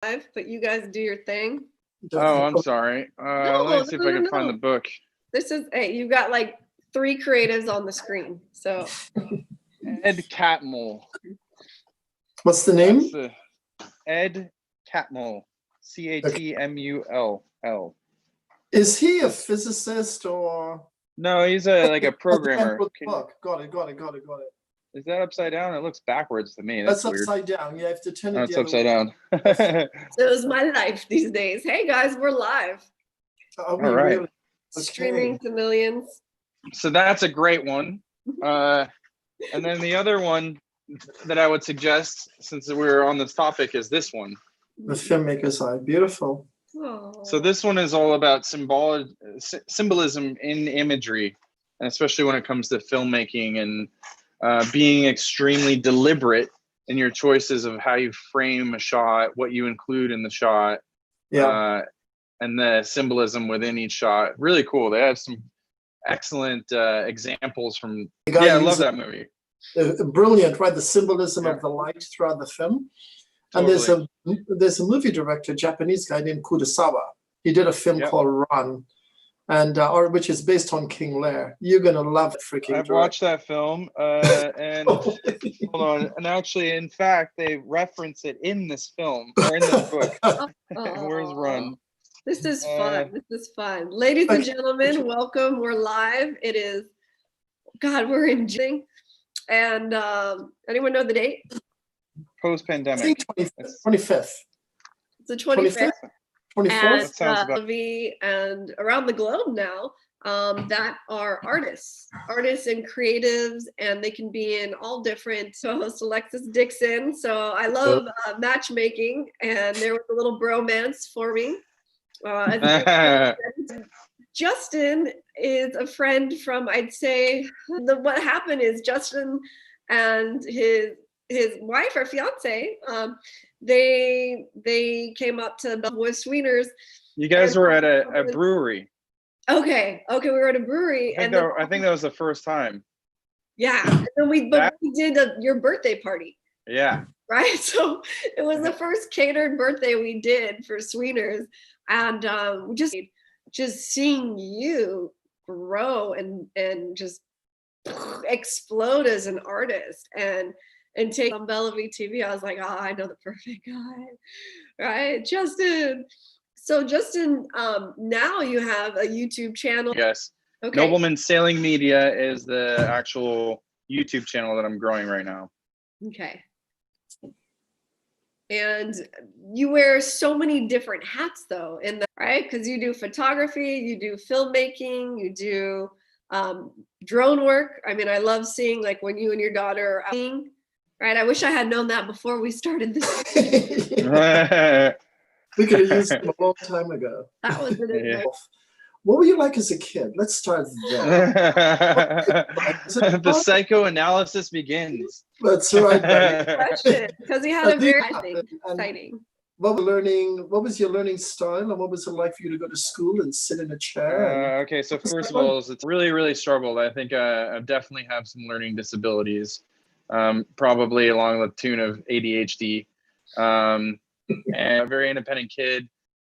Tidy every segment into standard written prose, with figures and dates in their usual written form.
But you guys do your thing. Oh, I'm sorry. Let me see if I can find the book. This is, hey, you've got like 3 creatives on the screen. So Ed Catmull. What's the name? Ed Catmull. Catmull. Is he a physicist or? No, he's like a programmer. Got it. Is that upside down? It looks backwards to me. That's weird. Upside down. You have to turn it. It's upside down. So is my life these days. Hey guys, we're live. All right. Really? Okay. Streaming to millions. So that's a great one. And then the other one that I would suggest, since we're on this topic, is this one. The filmmaker side. Beautiful. Aww. So this one is all about symbolism in imagery, and especially when it comes to filmmaking and being extremely deliberate in your choices of how you frame a shot, what you include in the shot, and the symbolism within each shot. Really cool. They have some excellent examples from. Yeah, I love that movie. Brilliant, right? The symbolism of the light throughout the film. Totally. And there's a movie director, Japanese guy named Kurosawa. He did a film called Run, and which is based on King Lear. You're gonna love it, freaking. I've watched that film, and hold on. And actually, in fact, they reference it in this film or in this book. Where's Run? This is fun. This is fun, ladies and gentlemen. Welcome. We're live. It is. God, we're in June. And anyone know the date? Post-pandemic. I think 25th. It's the 25th. 24th. And around the globe now that are artists and creatives, and they can be in all different. So I host Alexis Dixon. So I love matchmaking, and there was a little bromance forming. Justin is a friend from, I'd say, what happened is Justin and his wife or fiance, they came up to Bellwood Sweeters. You guys were at a brewery. Okay, we were at a brewery. I think that was the first time. Yeah, and then we did your birthday party. Yeah. Right, so it was the first catered birthday we did for Sweeters, and just seeing you grow and just explode as an artist and take on Bellevue TV. I was like, I know the perfect guy, right? Justin. So Justin, now you have a YouTube channel. Yes. Okay. Nobleman Sailing Media is the actual YouTube channel that I'm growing right now. Okay. And you wear so many different hats though, right? Because you do photography, you do filmmaking, you do drone work. I mean, I love seeing like when you and your daughter are out, right? I wish I had known that before we started this. We could have used them a long time ago. That was it. What were you like as a kid? Let's start there. The psychoanalysis begins. That's right. Question, because he had a very exciting. What was your learning style, and what was it like for you to go to school and sit in a chair? Okay, so first of all, it's really, really struggled. I think I definitely have some learning disabilities, probably along the tune of ADHD, and a very independent kid.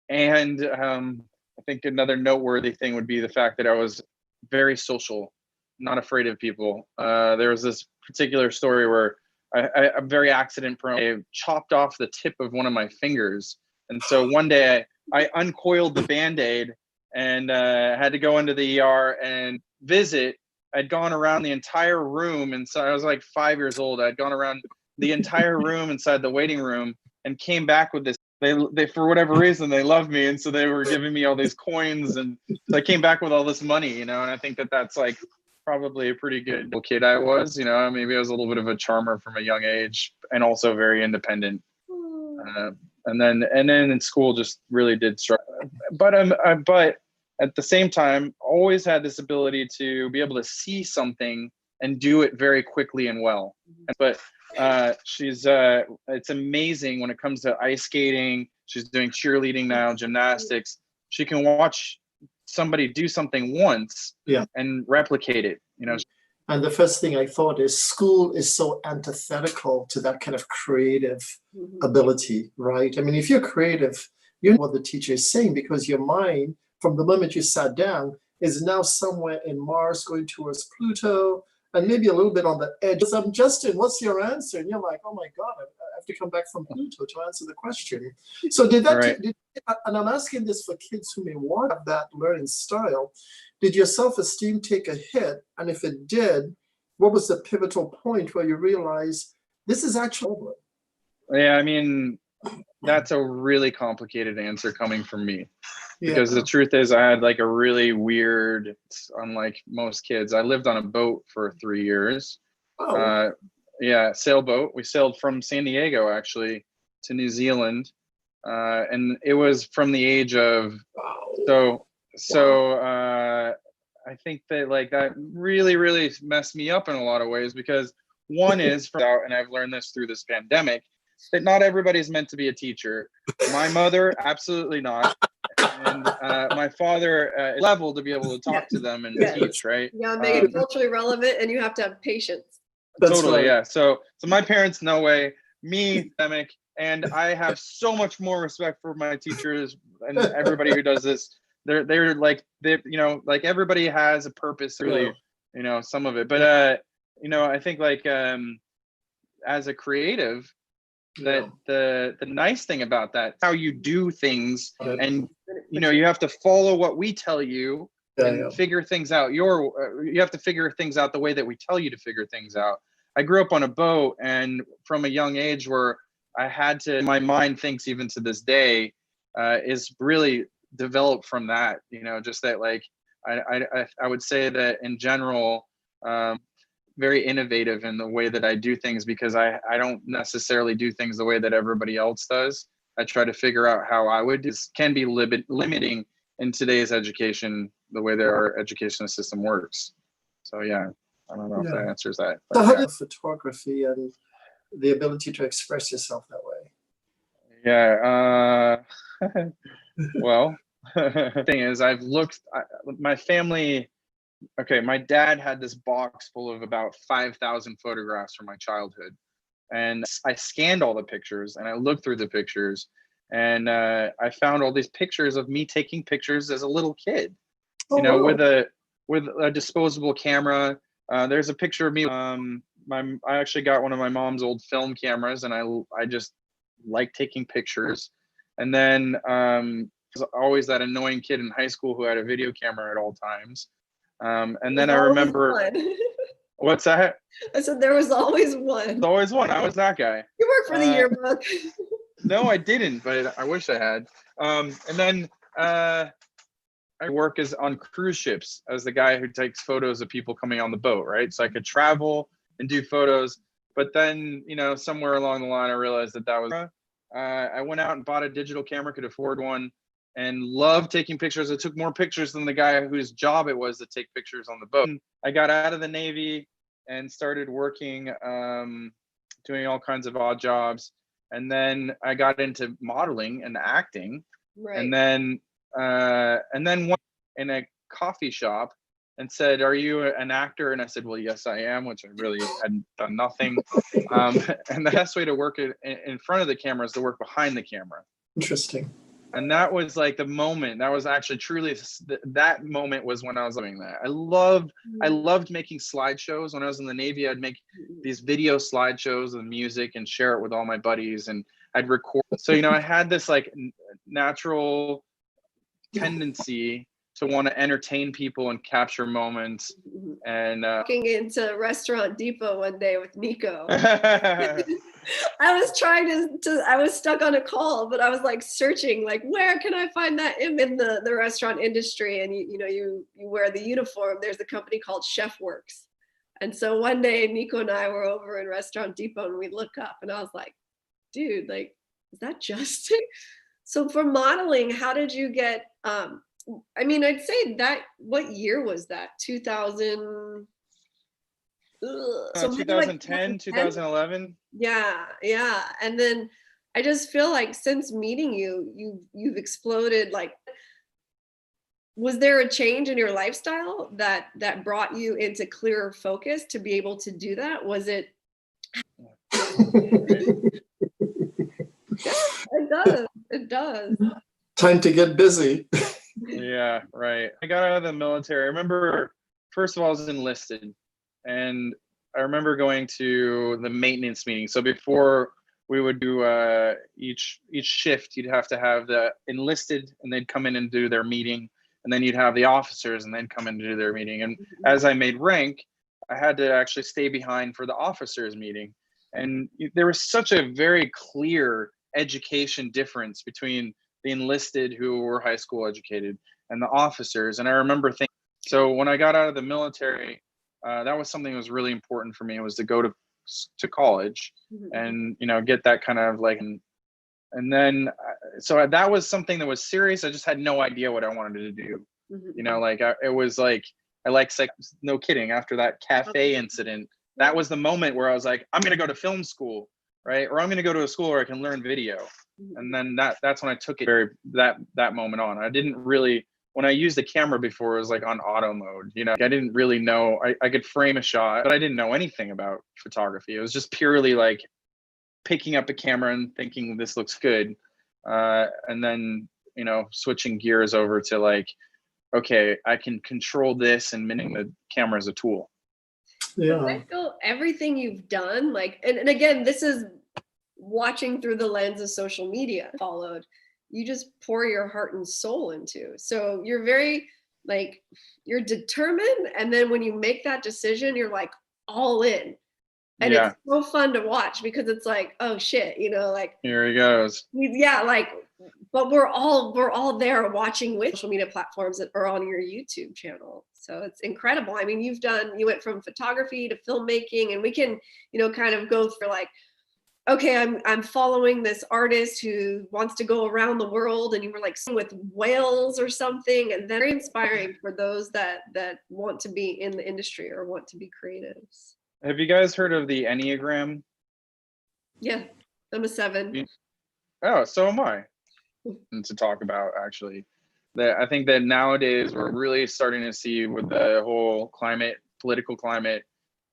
And I think another noteworthy thing would be the fact that I was very social, not afraid of people. There was this particular story where I'm very accident prone. I chopped off the tip of one of my fingers. And so one day I uncoiled the Band-Aid and had to go into the ER and visit. I'd gone around the entire room. And so I was like 5 years old. I'd gone around the entire room inside the waiting room and came back with this. They for whatever reason, they loved me. And so they were giving me all these coins. And so I came back with all this money, and I think that that's like probably a pretty good kid I was, maybe I was a little bit of a charmer from a young age and also very independent. And then in school just really did struggle. But at the same time, always had this ability to be able to see something and do it very quickly and well. But it's amazing when it comes to ice skating. She's doing cheerleading now, gymnastics. She can watch somebody do something once and replicate it. And the first thing I thought is school is so antithetical to that kind of creative ability, right? I mean, if you're creative, you know what the teacher is saying, because your mind, from the moment you sat down, is now somewhere in Mars going towards Pluto and maybe a little bit on the edge. Justin, what's your answer? And you're like, oh my God, I have to come back from Pluto to answer the question. So did that, Right. and I'm asking this for kids who may want that learning style, did your self-esteem take a hit? And if it did, what was the pivotal point where you realized this is actually a problem? Yeah, I mean, that's a really complicated answer coming from me. Because the truth is, I had like a really weird, unlike most kids, I lived on a boat for 3 years. Oh. Yeah, sailboat. We sailed from San Diego actually to New Zealand. And it was from the age of, I think that like that really, really messed me up in a lot of ways, because one is, and I've learned this through this pandemic, that not everybody's meant to be a teacher. My mother, absolutely not. And my father level to be able to talk to them and teach, right? Yeah, make it culturally relevant, and you have to have patience. Totally, yeah. So my parents, no way. Me, pandemic, and I have so much more respect for my teachers and everybody who does this. They're like, like everybody has a purpose, really, some of it. But I think like as a creative, that the nice thing about that, how you do things, and you have to follow what we tell you and figure things out. You have to figure things out the way that we tell you to figure things out. I grew up on a boat, and from a young age where I had to, my mind thinks even to this day, is really developed from that, just that like, I would say that in general, very innovative in the way that I do things, because I don't necessarily do things the way that everybody else does. I try to figure out how I would. This can be limiting in today's education, the way that our education system works. So yeah, I don't know if that answers that. So how does photography and the ability to express yourself that way? Yeah. Well, the thing is, I've looked, my family, my dad had this box full of about 5,000 photographs from my childhood. And I scanned all the pictures and I looked through the pictures, and I found all these pictures of me taking pictures as a little kid, with a disposable camera. There's a picture of me. I actually got one of my mom's old film cameras, and I just like taking pictures. And then was always that annoying kid in high school who had a video camera at all times. And then I remember, what's that? I said there was always one. There's always one. I was that guy. You work for the yearbook. No, I didn't, but I wish I had. And then I work on cruise ships as the guy who takes photos of people coming on the boat, right? So I could travel and do photos. But then, somewhere along the line, I realized that was, I went out and bought a digital camera, could afford one, and loved taking pictures. I took more pictures than the guy whose job it was to take pictures on the boat. I got out of the Navy and started working, doing all kinds of odd jobs. And then I got into modeling and acting. Right. And then one in a coffee shop and said, "Are you an actor?" And I said, "Well, yes, I am," which I really hadn't done nothing. And the best way to work in front of the camera is to work behind the camera. Interesting. And that was like the moment. That was actually truly, that moment was when I was doing that. I loved making slideshows. When I was in the Navy, I'd make these video slideshows of music and share it with all my buddies, and I'd record. So, I had this like natural tendency to want to entertain people and capture moments. And walking into Restaurant Depot one day with Nico. I was trying I was stuck on a call, but I was like searching, like, where can I find that in the restaurant industry? And you wear the uniform. There's a company called Chef Works. And so one day Nico and I were over in Restaurant Depot, and we look up, and I was like, dude, like, is that Justin? So for modeling, how did you get, I'd say that, what year was that? 2000? So 2010, like 2011. Yeah. And then I just feel like since meeting you, you've exploded. Like, was there a change in your lifestyle that brought you into clearer focus to be able to do that? Was it? It does. It does. Time to get busy. Yeah, right. I got out of the military. I remember, first of all, I was enlisted, and I remember going to the maintenance meeting. So before we would do each shift, you'd have to have the enlisted, and they'd come in and do their meeting, and then you'd have the officers, and they'd come in to do their meeting. And as I made rank, I had to actually stay behind for the officers meeting. And there was such a very clear education difference between the enlisted, who were high school educated, and the officers. And I remember thinking, so when I got out of the military, that was something that was really important for me, was to go to college and, you know, get that kind of like, and then, so that was something that was serious. I just had no idea what I wanted to do. You know, like it was like, I like, no kidding, after that cafe incident, that was the moment where I was like, I'm going to go to film school, right? Or I'm going to go to a school where I can learn video. And then that's when I took it that moment on. I didn't really, when I used the camera before, it was like on auto mode. You know, I didn't really know, I could frame a shot, but I didn't know anything about photography. It was just purely like picking up a camera and thinking this looks good. And then, you know, switching gears over to like, okay, I can control this and minting the camera as a tool. Yeah. I feel everything you've done, like, and again, this is watching through the lens of social media followed, you just pour your heart and soul into. So you're very like, you're determined. And then when you make that decision, you're like all in. And it's so fun to watch because it's like, oh shit, you know, like here he goes. Yeah, like, but we're all there watching with social media platforms that are on your YouTube channel. So it's incredible. I mean, you went from photography to filmmaking, and we can, you know, kind of go through like, okay, I'm following this artist who wants to go around the world, and you were like with whales or something, and then very inspiring for those that want to be in the industry or want to be creatives. Have you guys heard of the Enneagram? Yeah, I'm a 7. Oh, so am I. To talk about, actually, that I think that nowadays we're really starting to see with the whole political climate,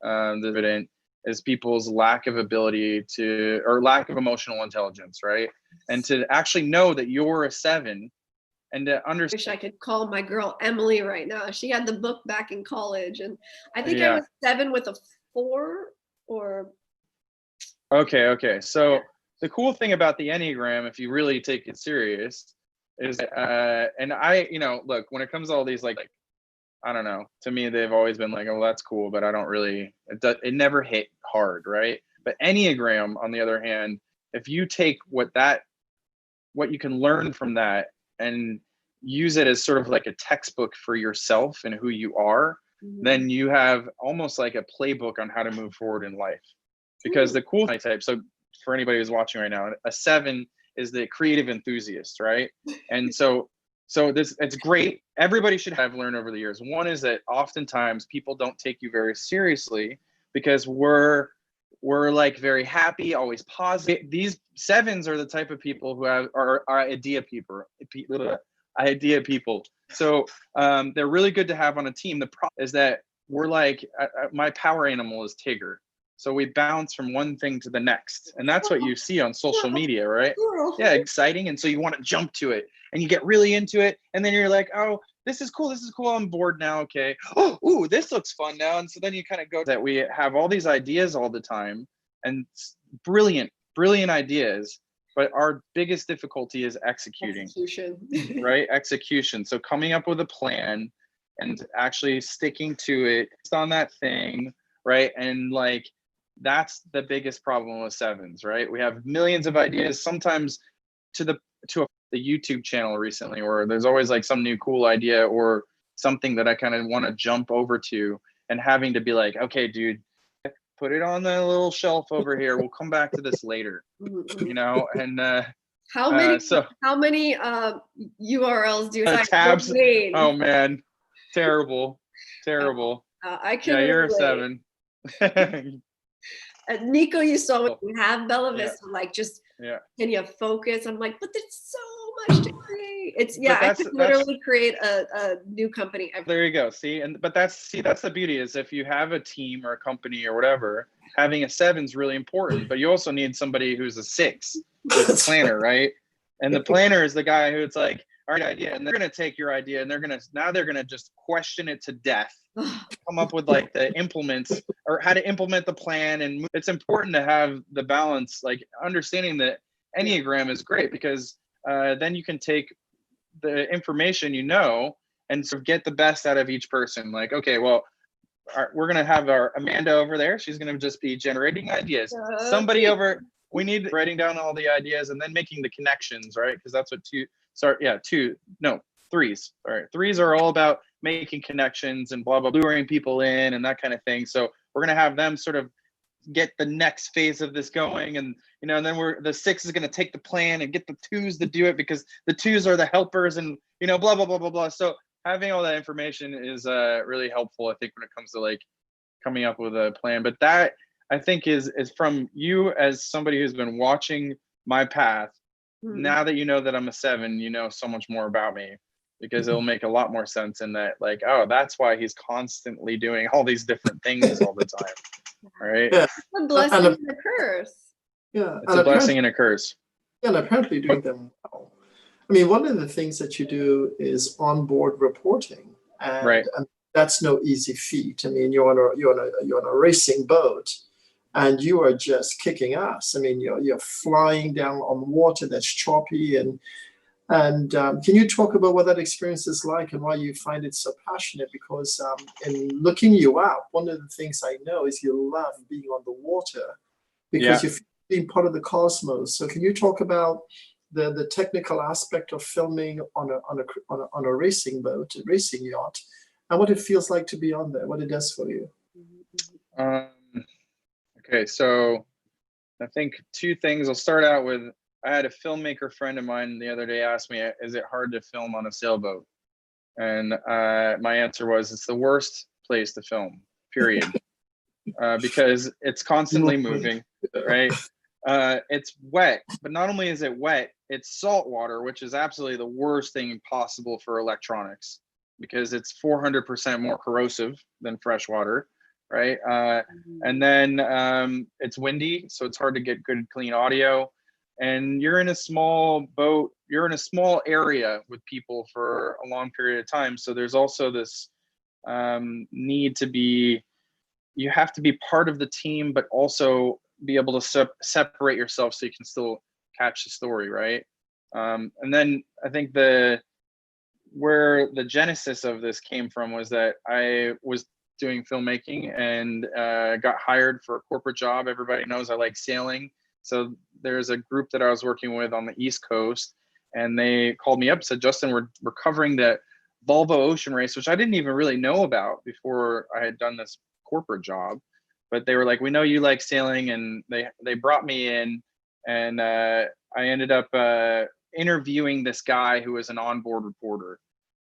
the evident is people's lack of ability to, or lack of emotional intelligence, right? And to actually know that you're a 7 and to understand. I wish I could call my girl Emily right now. She had the book back in college, and I think I was 7 with a 4 or. Okay. So the cool thing about the Enneagram, if you really take it serious, is, and I, you know, look, when it comes to all these, like, I don't know, to me, they've always been like, oh, that's cool, but I don't really, it never hit hard, right? But Enneagram, on the other hand, if you take what you can learn from that and use it as sort of like a textbook for yourself and who you are, then you have almost like a playbook on how to move forward in life. Because the cool type, so for anybody who's watching right now, a 7 is the creative enthusiast, right? And so it's great. Everybody should have learned over the years. One is that oftentimes people don't take you very seriously because we're like very happy, always positive. These 7s are the type of people who are idea people. So they're really good to have on a team. The problem is that we're like, my power animal is Tigger. So we bounce from one thing to the next. And that's what you see on social media, right? Yeah, exciting. And so you want to jump to it and you get really into it. And then you're like, oh, this is cool. I'm bored now. Okay. Oh, ooh, this looks fun now. And so then you kind of go that we have all these ideas all the time, and brilliant ideas. But our biggest difficulty is execution. Right? Execution. So coming up with a plan and actually sticking to it on that thing, right? And like, that's the biggest problem with 7s, right? We have millions of ideas, sometimes to the YouTube channel recently, where there's always like some new cool idea or something that I kind of want to jump over to, and having to be like, okay, dude, put it on the little shelf over here. We'll come back to this later, you know? And how many URLs do you have? Tabs? Oh man, terrible. I can. Yeah, you're a 7. Nico used to always have Bella Vista, like, just can you focus? I'm like, but there's so much to create. It's but I could literally create a new company every. There you go. But that's the beauty is if you have a team or a company or whatever, having a 7's really important, but you also need somebody who's a 6, who's a planner, right? And the planner is the guy who it's like, all right, idea, and they're gonna take your idea and they're gonna just question it to death, come up with like the implements or how to implement the plan. And it's important to have the balance, like understanding that Enneagram is great because then you can take the information and sort of get the best out of each person. Like, okay, well, we're gonna have our Amanda over there. She's gonna just be generating ideas. Somebody over, we need writing down all the ideas and then making the connections, right? Because that's what threes. All right, threes are all about making connections and blah blah, luring people in and that kind of thing. So we're gonna have them sort of get the next phase of this going, and and then the 6 is going to take the plan and get the 2s to do it because the 2s are the helpers, and blah blah blah blah blah. So having all that information is really helpful, I think, when it comes to like coming up with a plan. But that, I think, is from you as somebody who's been watching my path. Now that you know that I'm a 7, you know so much more about me, because it'll make a lot more sense in that, like, oh, that's why he's constantly doing all these different things all the time. Right? Yeah. It's a blessing and a curse. Yeah. It's a blessing and a curse. Yeah, and apparently doing them well. I mean, one of the things that you do is onboard reporting, and that's no easy feat. I mean, you're on a racing boat, and you are just kicking ass. I mean, you're flying down on water that's choppy, and can you talk about what that experience is like and why you find it so passionate? Because in looking you up, one of the things I know is you love being on the water because you're being part of the cosmos. So can you talk about the technical aspect of filming on a racing boat, a racing yacht, and what it feels like to be on there, what it does for you? Okay, so I think 2 things. I'll start out with, I had a filmmaker friend of mine the other day ask me, is it hard to film on a sailboat? And my answer was, it's the worst place to film, period. Because it's constantly moving, right? It's wet, but not only is it wet, it's salt water, which is absolutely the worst thing possible for electronics because it's 400% more corrosive than fresh water, right? And then it's windy, so it's hard to get good, clean audio. And you're in a small boat, you're in a small area with people for a long period of time. So there's also this need to be, you have to be part of the team, but also be able to separate yourself so you can still catch the story, right? And then I think where the genesis of this came from was that I was doing filmmaking and got hired for a corporate job. Everybody knows I like sailing. So there's a group that I was working with on the East Coast, and they called me up and said, Justin, we're covering the Volvo Ocean Race, which I didn't even really know about before I had done this corporate job. But they were like, we know you like sailing, and they brought me in, and I ended up interviewing this guy who was an onboard reporter.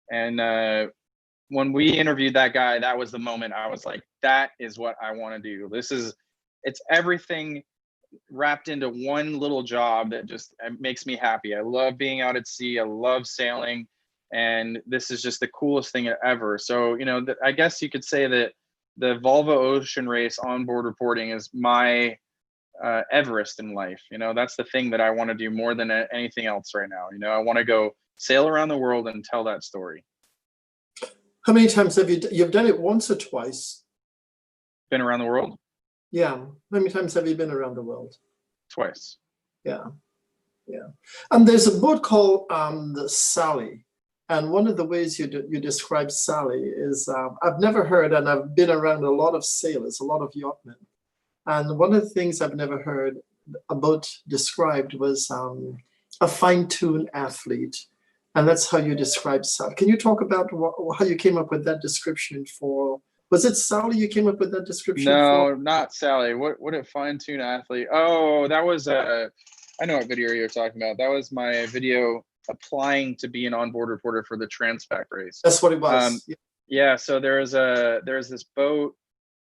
And when we interviewed that guy, that was the moment I was like, that is what I want to do. It's everything wrapped into one little job that just makes me happy. I love being out at sea. I love sailing. And this is just the coolest thing ever. So, I guess you could say that the Volvo Ocean Race onboard reporting is my Everest in life. That's the thing that I want to do more than anything else right now. I want to go sail around the world and tell that story. How many times have you've done it once or twice? Been around the world? Yeah. How many times have you been around the world? Twice. Yeah. And there's a boat called the Sally. And one of the ways you describe Sally is, I've never heard, and I've been around a lot of sailors, a lot of yachtmen. And one of the things I've never heard a boat described was a fine-tuned athlete. And that's how you describe Sally. Can you talk about how you came up with that description for? Was it Sally you came up with that description for? No, not Sally. What a fine-tuned athlete. Oh, that was I know what video you're talking about. That was my video applying to be an onboard reporter for the Transpac race. That's what it was. Yeah. So there's this boat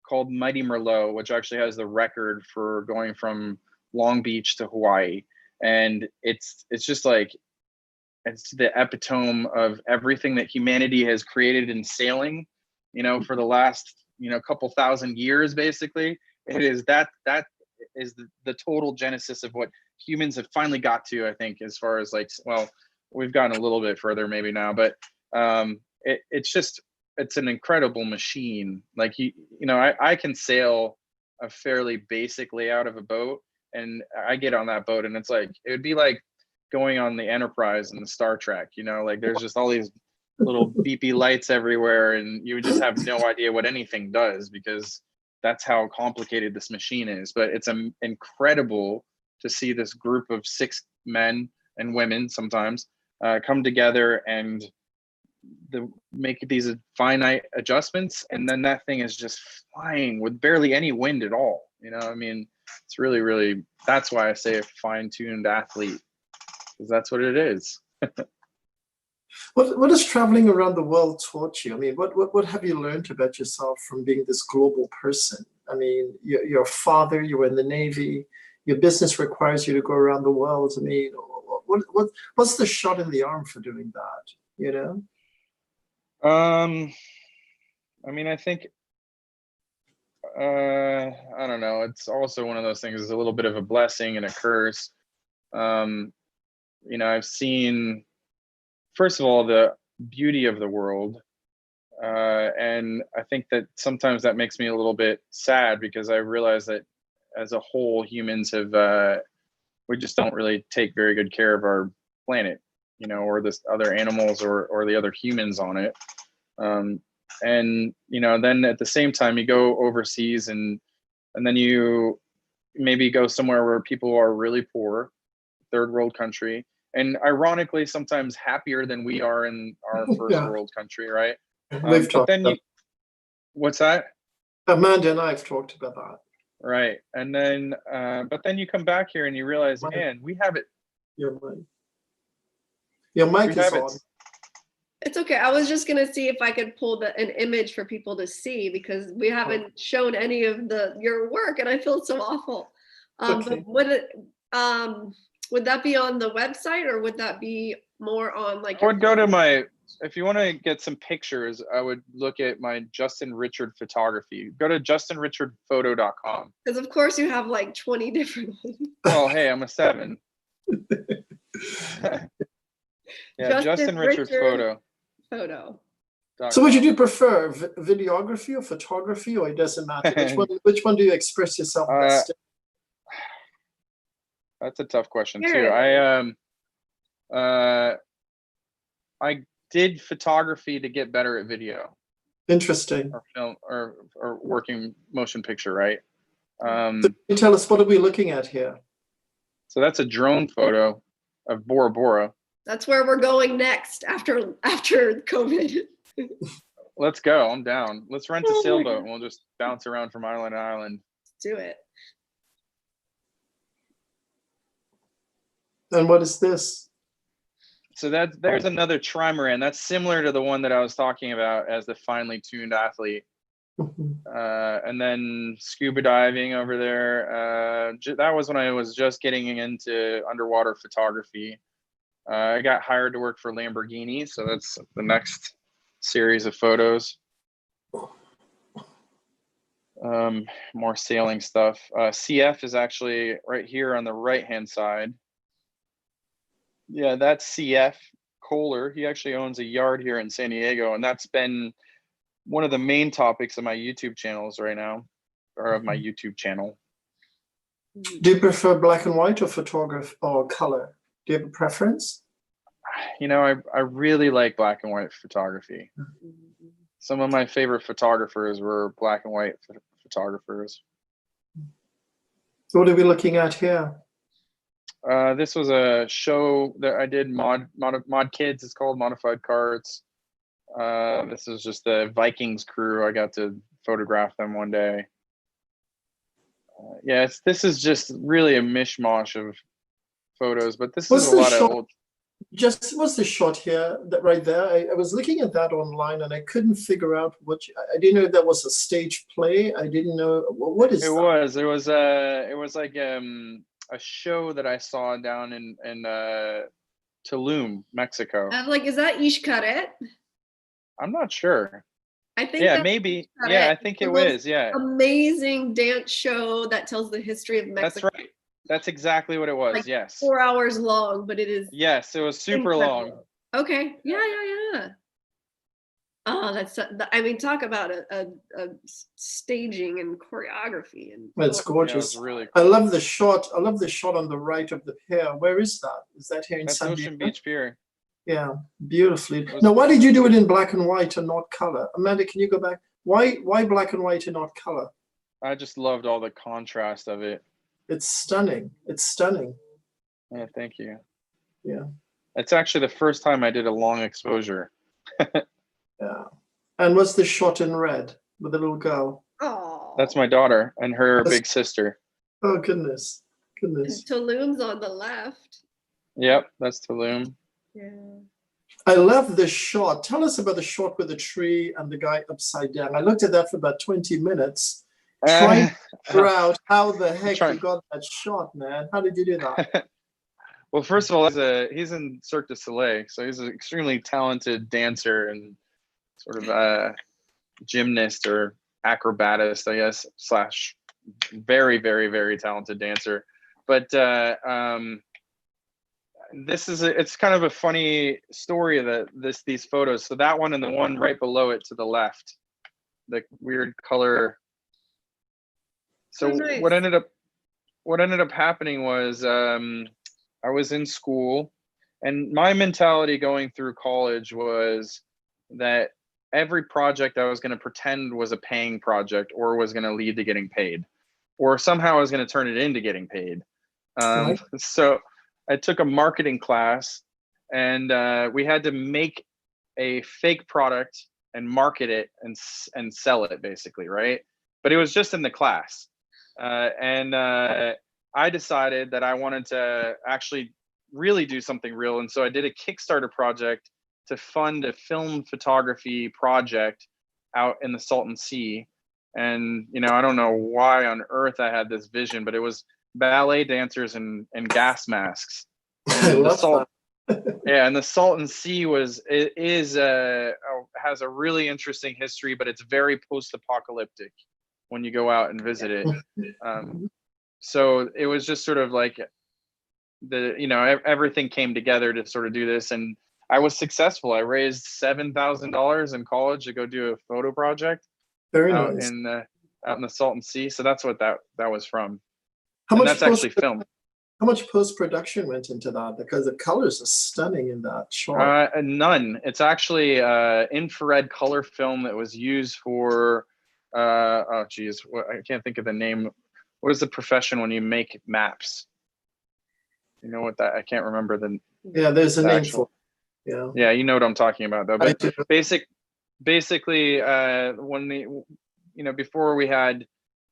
called Mighty Merlot, which actually has the record for going from Long Beach to Hawaii, and it's just like it's the epitome of everything that humanity has created in sailing, for the last, couple thousand years, basically. It is that is the total genesis of what humans have finally got to, I think, as far as like, well, we've gotten a little bit further maybe now, but it's an incredible machine. Like, I can sail a fairly basic layout of a boat, and I get on that boat and it's like, it would be like going on the Enterprise in the Star Trek, like there's just all these little beepy lights everywhere, and you would just have no idea what anything does, because that's how complicated this machine is. But it's incredible to see this group of 6 men and women sometimes come together and make these finite adjustments, and then that thing is just flying with barely any wind at all. It's really, really, that's why I say a fine-tuned athlete, because that's what it is. What has traveling around the world taught you? I mean, what have you learned about yourself from being this global person? I mean, you're a father, you were in the Navy, your business requires you to go around the world. I mean, what's the shot in the arm for doing that, I mean, I think, I don't know. It's also one of those things. It's a little bit of a blessing and a curse. I've seen, first of all, the beauty of the world. And I think that sometimes that makes me a little bit sad, because I realize that as a whole, humans we just don't really take very good care of our planet, or the other animals or the other humans on it. And then at the same time, you go overseas and then you maybe go somewhere where people are really poor, third world country, and ironically sometimes happier than we are in our first world country, right? We've talked about what's that? Amanda and I have talked about that. Right. And then but then you come back here and you realize, man, we have it. Your mic is on. It's okay. I was just gonna see if I could pull an image for people to see, because we haven't shown any of your work, and I feel so awful. Okay. But would that be on the website, or would that be more on like? I would go to if you want to get some pictures, I would look at my Justin Richard photography. Go to justinrichardphoto.com. Because of course you have like 20 different ones. Oh, hey, I'm a 7. Yeah, Justin Richard Photo. So would you prefer videography or photography, or it doesn't matter? Which one do you express yourself best in? That's a tough question too. I did photography to get better at video. Interesting. Or film or working motion picture, right? So can you tell us, what are we looking at here? So that's a drone photo of Bora Bora. That's where we're going next after COVID. Let's go. I'm down. Let's rent a sailboat and we'll just bounce around from island to island. Let's do it. And what is this? So there's another trimaran. That's similar to the one that I was talking about as the finely tuned athlete. And then scuba diving over there. That was when I was just getting into underwater photography. I got hired to work for Lamborghini, so that's the next series of photos. More sailing stuff. CF is actually right here on the right-hand side. Yeah, that's CF Kohler. He actually owns a yard here in San Diego, and that's been one of the main topics of my YouTube channels right now, or of my YouTube channel. Do you prefer black and white or photography or color? Do you have a preference? I really like black and white photography. Some of my favorite photographers were black and white photographers. What are we looking at here? This was a show that I did, Mod Kids. It's called Modified Carts. This is just the Vikings crew. I got to photograph them one day. This is just really a mishmash of photos, but this is a lot of old. Just what's the shot here, that right there? I was looking at that online and I couldn't figure out I didn't know if that was a stage play. I didn't know what is that? It was like a show that I saw down in Tulum, Mexico. I'm like, is that Xcaret? I'm not sure. I think Yeah, that's maybe. Xcaret. Yeah, I think The it most was. Yeah, amazing dance show that tells the history of that's Mexico. right. That's exactly what it was. Like Yes. 4 hours long, but it is Yes, it was super incredible. long. Okay. Yeah. Oh, I mean, talk about a staging and choreography and It's Yeah, it gorgeous. was really I cool. love the shot. I love the shot on the right of the pier. Where is that? Is that here in That's San Ocean Diego? Beach Pier. Yeah, beautifully. was- Now, why did you do it in black and white and not color? Amanda, can you go back? Why black and white and not color? I just loved all the contrast of it. It's stunning. It's stunning. Yeah, thank you. Yeah. It's actually the first time I did a long exposure. Yeah. And what's the shot in red with the little girl? Oh, That's my daughter and her That's- big sister. Oh, goodness. Goodness. Tulum's on the left. Yep, that's Tulum. Yeah. I love this shot. Tell us about the shot with the tree and the guy upside down. I looked at that for about 20 minutes, trying to figure out how the heck you got that shot, man. How did you do that? Well, first of all, he's in Cirque du Soleil, so he's an extremely talented dancer and sort of gymnast or acrobatist, I guess, slash very, very, very talented dancer. But it's kind of a funny story that these photos. So that one and the one right below it to the left, the weird color. So nice. what ended up happening was I was in school, and my mentality going through college was that every project I was going to pretend was a paying project or was going to lead to getting paid, or somehow I was going to turn it into getting paid. Right. So I took a marketing class, and we had to make a fake product and market it and sell it, basically, right? But it was just in the class, and I decided that I wanted to actually really do something real, and so I did a Kickstarter project to fund a film photography project out in the Salton Sea. And I don't know why on earth I had this vision, but it was ballet dancers and gas masks. I And love that. yeah, and the Salton Sea has a really interesting history, but it's very post-apocalyptic when you go out and visit it. So it was just sort of like everything came together to sort of do this, and I was successful. I raised $7,000 in college to go do a photo project Very out nice. in the Salton Sea. So that's what that was from. How And much that's actually filmed. How much post-production went into that? Because the colors are stunning in that shot. None. It's actually infrared color film that was used for. Oh geez, I can't think of the name. What is the profession when you make maps? You know what that? I can't remember the. Yeah, there's a the name actual, for it. Yeah. Yeah, you know what I'm talking about, though. I But do. basically, when before we had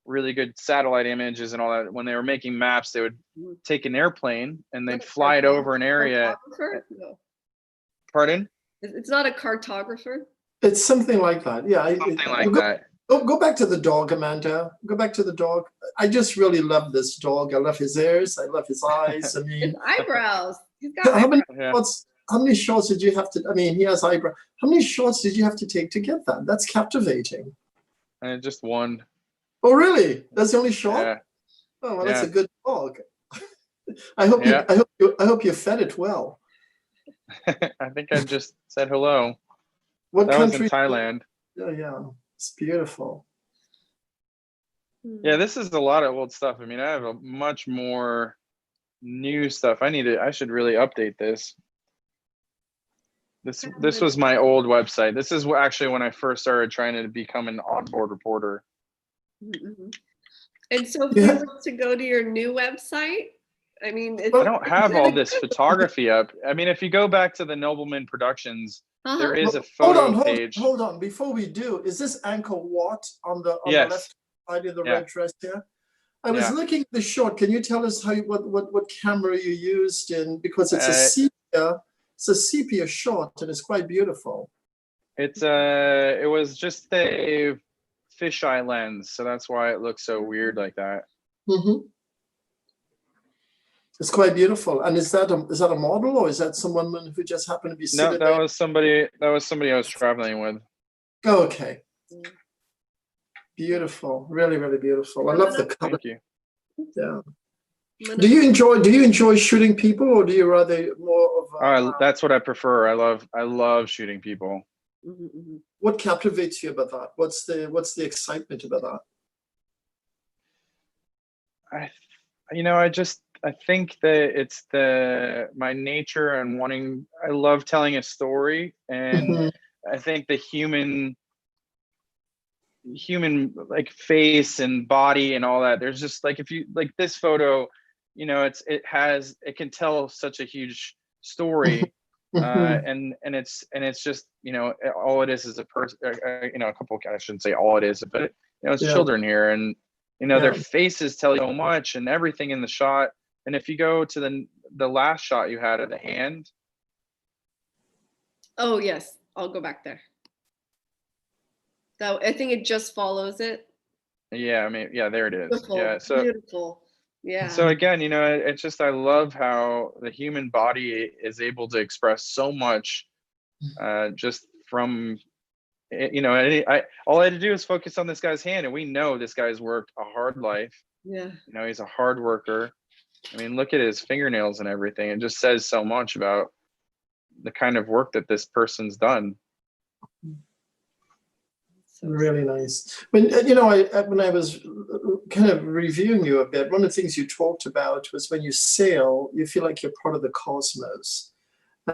really good satellite images and all that, when they were making maps, they would take an airplane and they'd fly it over an area. No. Pardon? It's not a cartographer. It's something like that. Yeah. Something like go, that. Go back to the dog, Amanda. Go back to the dog. I just really love this dog. I love his ears. I love his eyes. I His mean, eyebrows. He's got how many Yeah. shots? How many shots did you have to? I mean, he has eyebrow. How many shots did you have to take to get that? That's captivating. And just one. Oh, really? That's the only shot? Yeah. Oh, well, that's Yeah. a good dog. I hope Yeah. I hope you fed it well. I think I just said hello. What That was in country? Thailand. Yeah, it's beautiful. Yeah, this is a lot of old stuff. I mean, I have a much more new stuff. I should really update this. This was my old website. This is actually when I first started trying to become an onboard reporter. Mm-hmm. And so if we were to go to your new website, I mean, I don't have all this photography up. I mean, if you go back to the Nobleman Productions, there is a photo page. Hold on. Before we do, is this Anchor Watt on the Yes. left side of the Yeah. red dress here? I was looking at the shot. Can you tell us what camera you used in? Because it's a sepia shot and it's quite beautiful. It was just a fisheye lens, so that's why it looks so weird like that. Mm-hmm. It's quite beautiful. And is that a model, or is that someone who just happened to be No, sitting that there? was somebody I was traveling with. Oh, okay. Beautiful. Really, really beautiful. I love the color. Thank you. Yeah. Do you enjoy shooting people, or do you rather more of That's what I prefer. I love shooting people. What captivates you about that? What's the excitement about that? I think that it's my nature and wanting. I love telling a story, and I think the human like face and body and all that. There's just like, if you like this photo, it can tell such a huge story. And it's just, all it is a person, a couple, I shouldn't say all it is, but it's children here, and their faces tell you so much, and everything in the shot. And if you go to the last shot you had of the hand. Oh yes, I'll go back there. I think it just follows it. Yeah, I mean, yeah, there it is. Beautiful. Yeah, so beautiful. Yeah. So again, it's just, I love how the human body is able to express so much, just from, all I had to do is focus on this guy's hand, and we know this guy's worked a hard life. Yeah. He's a hard worker. I mean, look at his fingernails and everything. It just says so much about the kind of work that this person's done. Really nice. When when I was kind of reviewing you a bit, one of the things you talked about was when you sail, you feel like you're part of the cosmos.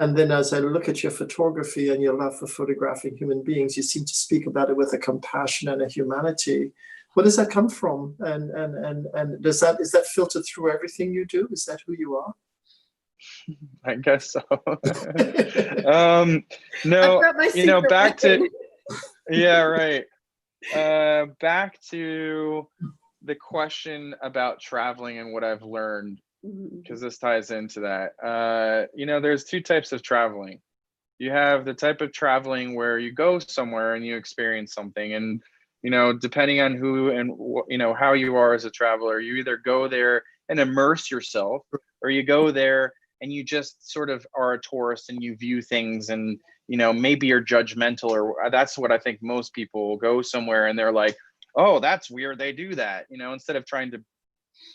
And then as I look at your photography and your love for photographing human beings, you seem to speak about it with a compassion and a humanity. Where does that come from? And is that filtered through everything you do? Is that who you are? I guess so. No, back to. Yeah, right. Back to the question about traveling and what I've learned, because this ties into that. There's two types of traveling. You have the type of traveling where you go somewhere and you experience something, and depending on who and how you are as a traveler, you either go there and immerse yourself, or you go there and you just sort of are a tourist and you view things, and maybe you're judgmental, or that's what I think most people will go somewhere and they're like, oh, that's weird, they do that, instead of trying to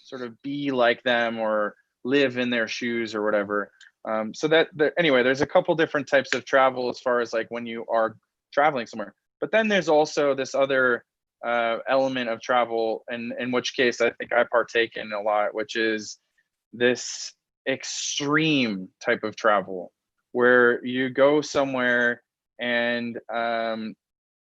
sort of be like them or live in their shoes or whatever. Anyway, there's a couple different types of travel as far as like when you are traveling somewhere. But then there's also this other element of travel, and in which case I think I partake in a lot, which is this extreme type of travel where you go somewhere and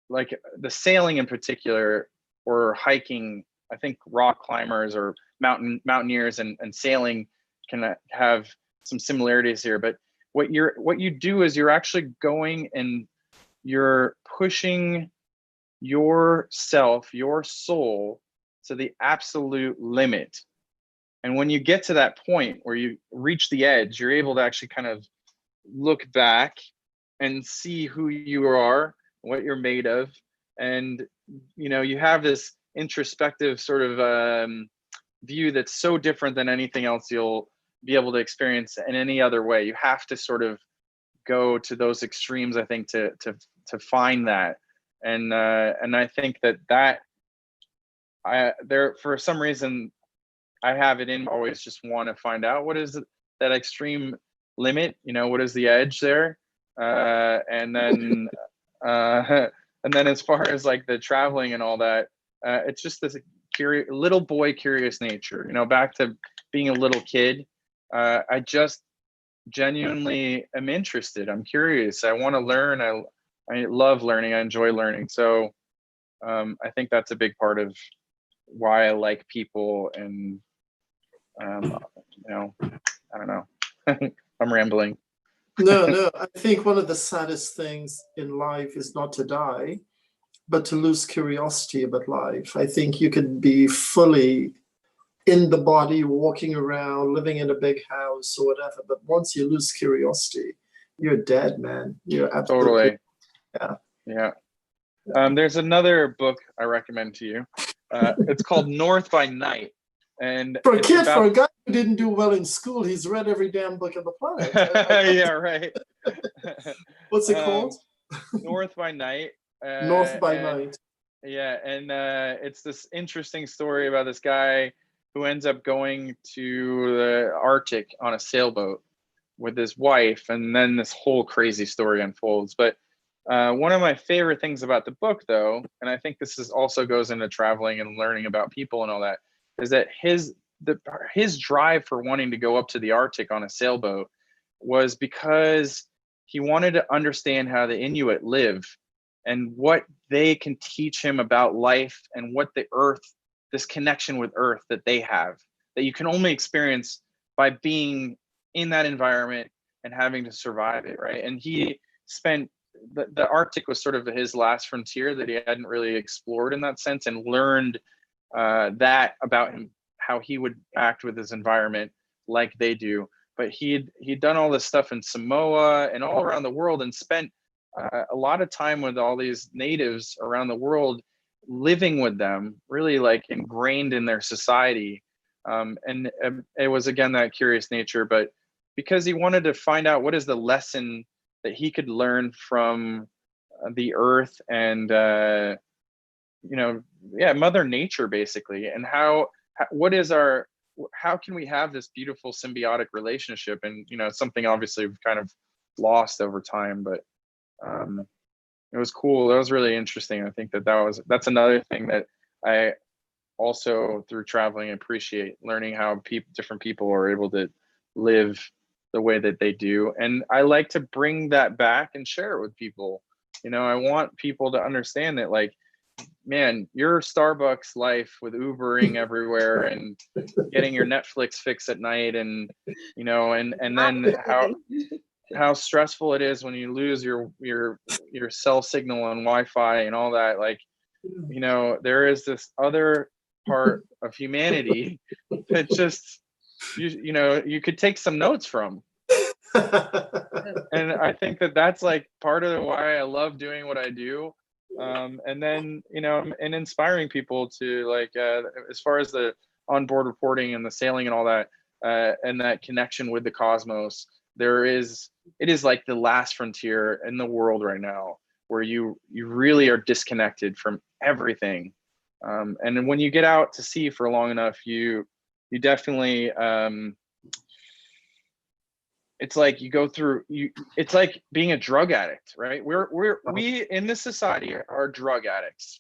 like the sailing in particular, or hiking. I think rock climbers or mountaineers and sailing can have some similarities here. But what you do is you're actually going and you're pushing yourself, your soul, to the absolute limit. And when you get to that point where you reach the edge, you're able to actually kind of look back and see who you are, what you're made of. And, you have this introspective sort of view that's so different than anything else you'll be able to experience in any other way. You have to sort of go to those extremes, I think, to find that. And I think that for some reason, I have it in always just want to find out what is that extreme limit, what is the edge there, and then as far as like the traveling and all that, it's just this little boy curious nature, back to being a little kid. I just genuinely am interested. I'm curious. I want to learn. I love learning. I enjoy learning. So I think that's a big part of why I like people. And I don't know. I'm rambling. No, I think one of the saddest things in life is not to die, but to lose curiosity about life. I think you could be fully in the body, walking around, living in a big house or whatever, but once you lose curiosity, you're dead, man. You're absolutely totally. Yeah. There's another book I recommend to you. It's called North by Night. And For a it's kid, about, for a guy who didn't do well in school, he's read every damn book on the planet. yeah, right. What's it called? North by Night. North by Night. Yeah, and it's this interesting story about this guy who ends up going to the Arctic on a sailboat with his wife, and then this whole crazy story unfolds. But one of my favorite things about the book, though, and I think this is also goes into traveling and learning about people and all that, is that his drive for wanting to go up to the Arctic on a sailboat was because he wanted to understand how the Inuit live and what they can teach him about life and what the earth, this connection with earth that they have, that you can only experience by being in that environment and having to survive it, right? And he spent, the Arctic was sort of his last frontier that he hadn't really explored in that sense, and learned that about him, how he would act with his environment like they do. But he'd done all this stuff in Samoa and all around the world, and spent a lot of time with all these natives around the world, living with them, really like ingrained in their society. And it was, again, that curious nature, but because he wanted to find out what is the lesson that he could learn from the earth and, Mother Nature, basically, and how can we have this beautiful symbiotic relationship? And, it's something obviously we've kind of lost over time, but it was cool. That was really interesting. I think that's another thing that I also, through traveling, appreciate, learning how different people are able to live the way that they do. And I like to bring that back and share it with people. I want people to understand that, like, man, your Starbucks life with Ubering everywhere and getting your Netflix fix at night, and and then how stressful it is when you lose your cell signal and Wi-Fi and all that. Like, there is this other part of humanity that just you could take some notes from. And I think that's like part of why I love doing what I do. And then, and inspiring people to, like, as far as the onboard reporting and the sailing and all that, and that connection with the cosmos, it is like the last frontier in the world right now, where you really are disconnected from everything. And then when you get out to sea for long enough, you definitely, it's like you go through, it's like being a drug addict, right? We in this society are drug addicts,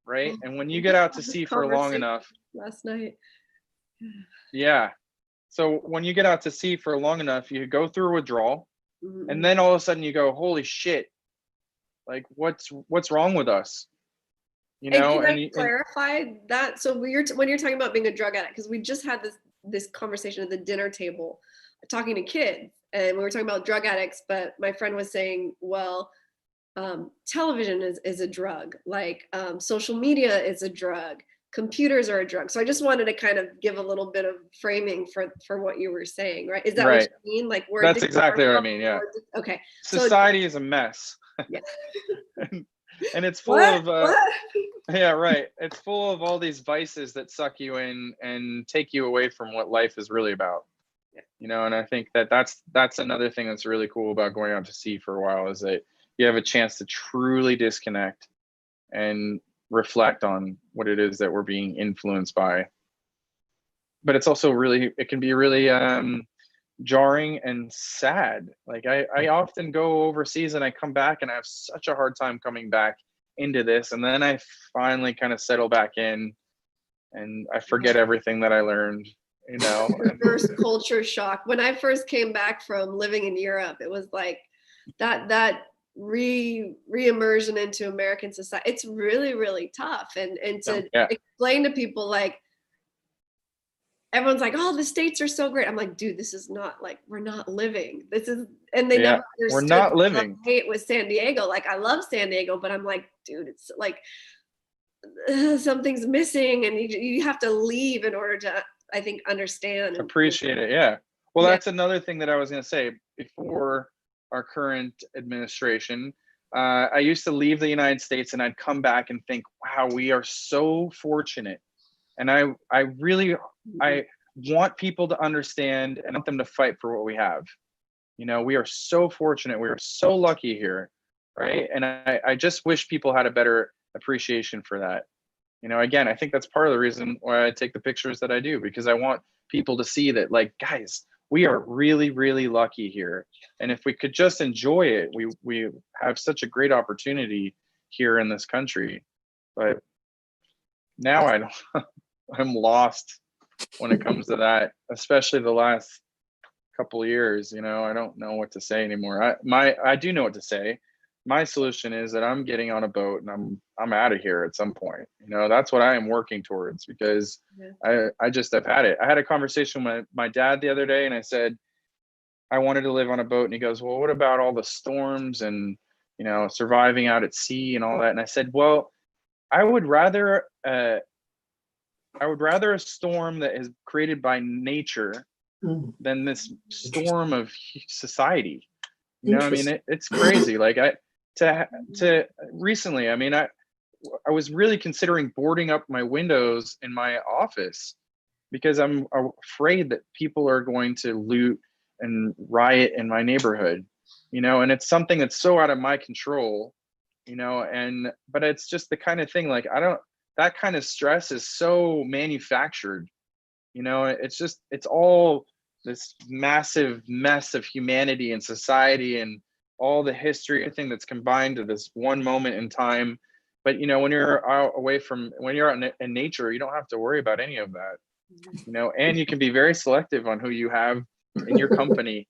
right? And when you get out to sea for long enough, last night. Yeah. So when you get out to sea for long enough, you go through withdrawal, and then all of a sudden you go, holy shit, like what's wrong with us? And can I clarify that? So when you're talking about being a drug addict, because we just had this conversation at the dinner table, talking to kids, and we were talking about drug addicts, but my friend was saying, well, television is a drug, like social media is a drug, computers are a drug. So I just wanted to kind of give a little bit of framing for what you were saying, right? Is that right. what you mean? Like, that's exactly what I mean. Yeah. Okay. Society is a mess. Yeah. and it's full of yeah, right. It's full of all these vices that suck you in and take you away from what life is really about. And I think that's another thing that's really cool about going out to sea for a while, is that you have a chance to truly disconnect and reflect on what it is that we're being influenced by. But it's also it can be really jarring and sad. Like I often go overseas and I come back and I have such a hard time coming back into this, and then I finally kind of settle back in and I forget everything that I learned. First culture shock. When I first came back from living in Europe, it was like that re-immersion into American society. It's really, really tough. And to explain to people, like, everyone's like, oh, the States are so great. I'm like, dude, this is not, like, we're not living. This is, and they never understood. We're not living. Hate with San Diego. Like, I love San Diego, but I'm like, dude, it's like something's missing, and you have to leave in order to, I think, understand. Appreciate it. Yeah. Well, that's another thing that I was going to say. Before our current administration, I used to leave the United States and I'd come back and think, wow, we are so fortunate. And I really I want people to understand and want them to fight for what we have. You know, we are so fortunate. We are so lucky here, right? And I just wish people had a better appreciation for that. You know, again, I think that's part of the reason why I take the pictures that I do, because I want people to see that, like, guys, we are really, really lucky here. And if we could just enjoy it, we have such a great opportunity here in this country. But now I don't, I'm lost when it comes to that, especially the last couple of years. You know, I don't know what to say anymore. I do know what to say. My solution is that I'm getting on a boat and I'm out of here at some point. You know, that's what I am working towards, because I just have had it. I had a conversation with my dad the other day, and I said I wanted to live on a boat, and he goes, well, what about all the storms and, you know, surviving out at sea and all that? And I said, well, I would rather a storm that is created by nature than this storm of society. You know, I mean, it's crazy. Like to recently, I mean, I was really considering boarding up my windows in my office because I'm afraid that people are going to loot and riot in my neighborhood, you know, and it's something that's so out of my control, you know, but it's just the kind of thing, like, that kind of stress is so manufactured, you know, it's all this massive mess of humanity and society and all the history, everything that's combined to this one moment in time. But, you know, when you're out when you're out in nature, you don't have to worry about any of that, you know, and you can be very selective on who you have in your company,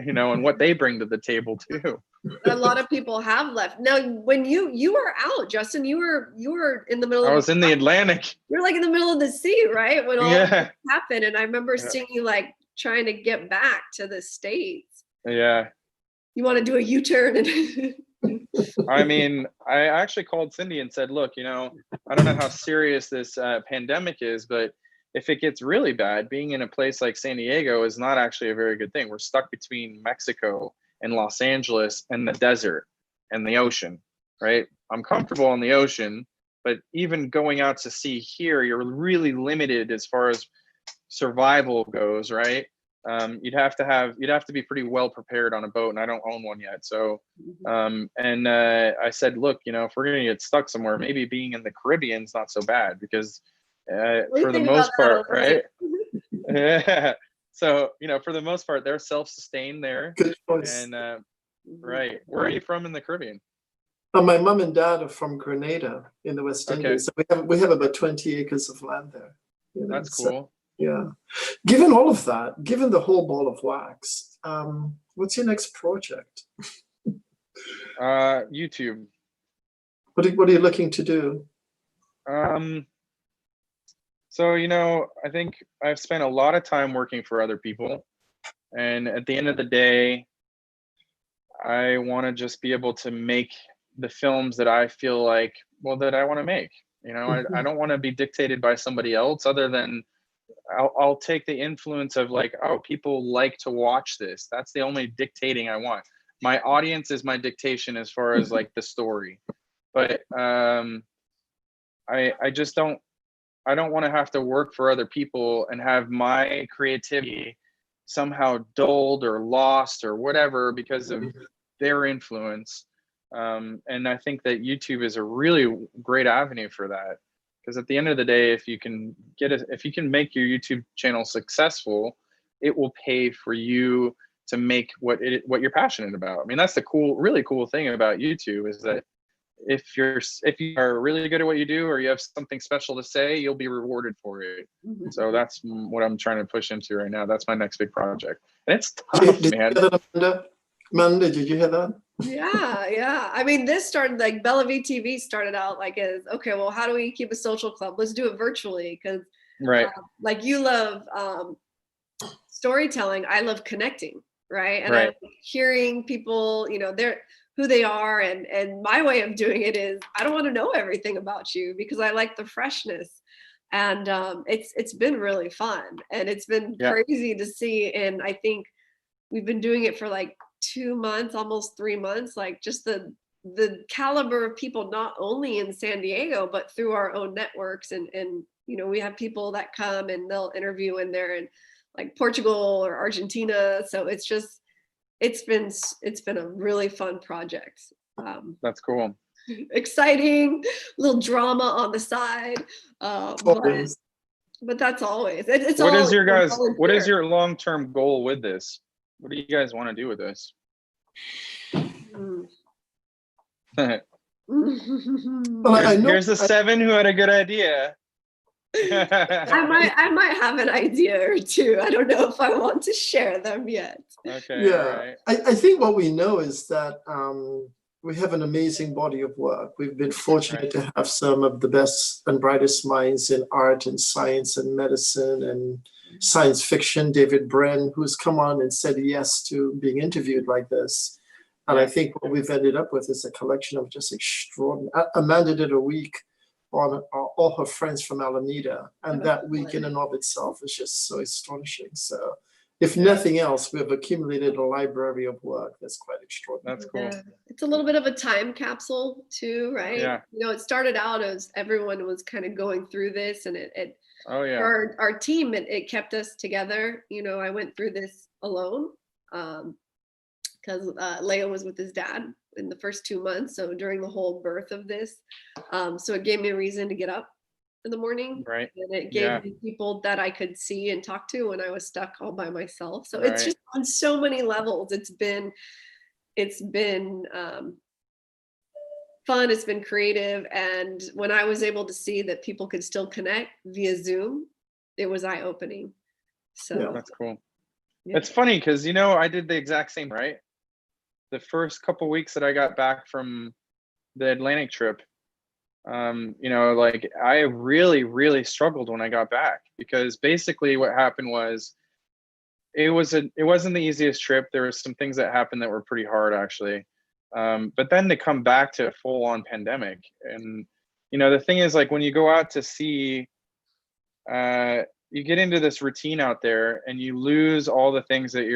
you know, and what they bring to the table too. A lot of people have left. Now, when you were out, Justin, you were in the middle of, I was in the Atlantic. You're like in the middle of the sea, right? When all this happened. And I remember seeing you like trying to get back to the States. Yeah. You want to do a U-turn and I mean, I actually called Cindy and said, look, you know, I don't know how serious this pandemic is, but if it gets really bad, being in a place like San Diego is not actually a very good thing. We're stuck between Mexico and Los Angeles and the desert and the ocean, right? I'm comfortable on the ocean, but even going out to sea here, you're really limited as far as survival goes, right? You'd have to be pretty well prepared on a boat, and I don't own one yet. So, I said, look, you know, if we're gonna get stuck somewhere, maybe being in the Caribbean is not so bad, because for the most part, right? Yeah. So, you know, for the most part, they're self-sustained there. Good choice. And right, where are you from in the Caribbean? My mom and dad are from Grenada in the West Indies. So we have about 20 acres of land there. You know? That's cool. Yeah. Given all of that, given the whole ball of wax, what's your next project? YouTube. What are you looking to do? So, you know, I think I've spent a lot of time working for other people. And at the end of the day, I want to just be able to make the films that I feel like, well, that I want to make. You know, I don't want to be dictated by somebody else, other than I'll take the influence of, like, oh, people like to watch this. That's the only dictating I want. My audience is my dictation as far as like the story. But I don't want to have to work for other people and have my creativity somehow dulled or lost or whatever because of their influence. And I think that YouTube is a really great avenue for that. Because at the end of the day, if you can make your YouTube channel successful, it will pay for you to make what you're passionate about. I mean, that's the really cool thing about YouTube, is that if you are really good at what you do, or you have something special to say, you'll be rewarded for it. So that's what I'm trying to push into right now. That's my next big project, and it's tough, man. Amanda, did you hear that? Yeah. I mean, this started like Bella VTV started out like as, okay, well, how do we keep a social club? Let's do it virtually, because right, like you love storytelling, I love connecting, right? And right. I like hearing people, you know, who they are, and my way of doing it is I don't want to know everything about you, because I like the freshness. And it's been really fun, and it's been crazy to see. And I think we've been doing it for like 2 months, almost 3 months, like just the caliber of people, not only in San Diego, but through our own networks and we have people that come and they'll interview and they're in like Portugal or Argentina. So it's been a really fun project. That's cool. Exciting, little drama on the side. But that's always, it's What all is your guys, what volunteer. is your long-term goal with this? What do you guys want to do with this? Well, I know, Here's the 7 who had a good idea. I might have an idea or two. I don't know if I want to share them yet. Okay. yeah, Right. I think what we know is that we have an amazing body of work. We've been fortunate to have some of the best and brightest minds in art and science and medicine and science fiction. David Bren, who's come on and said yes to being interviewed like this. And I think what we've ended up with is a collection of just extraordinary. Amanda did a week on all her friends from Alameda, and that week in and of itself is just so astonishing. So if nothing else, we have accumulated a library of work that's quite extraordinary. That's cool. Yeah. It's a little bit of a time capsule too, right? Yeah. It started out as everyone was kind of going through this, and Oh yeah. for our team, it kept us together. I went through this alone because Leo was with his dad in the first 2 months. So during the whole birth of this, so it gave me a reason to get up in the morning, Right. and it gave me people that I could see and talk to when I was stuck all by myself. So Right. it's just on so many levels. It's been fun. It's been creative. And when I was able to see that people could still connect via Zoom, it was eye-opening. So That's cool. yeah. It's funny because I did the exact same, right? The first couple weeks that I got back from the Atlantic trip, like I really, really struggled when I got back, because basically what happened was it wasn't the easiest trip. There were some things that happened that were pretty hard, actually. But then to come back to a full-on pandemic, and the thing is, like, when you go out to sea, you get into this routine out there and you lose all the things that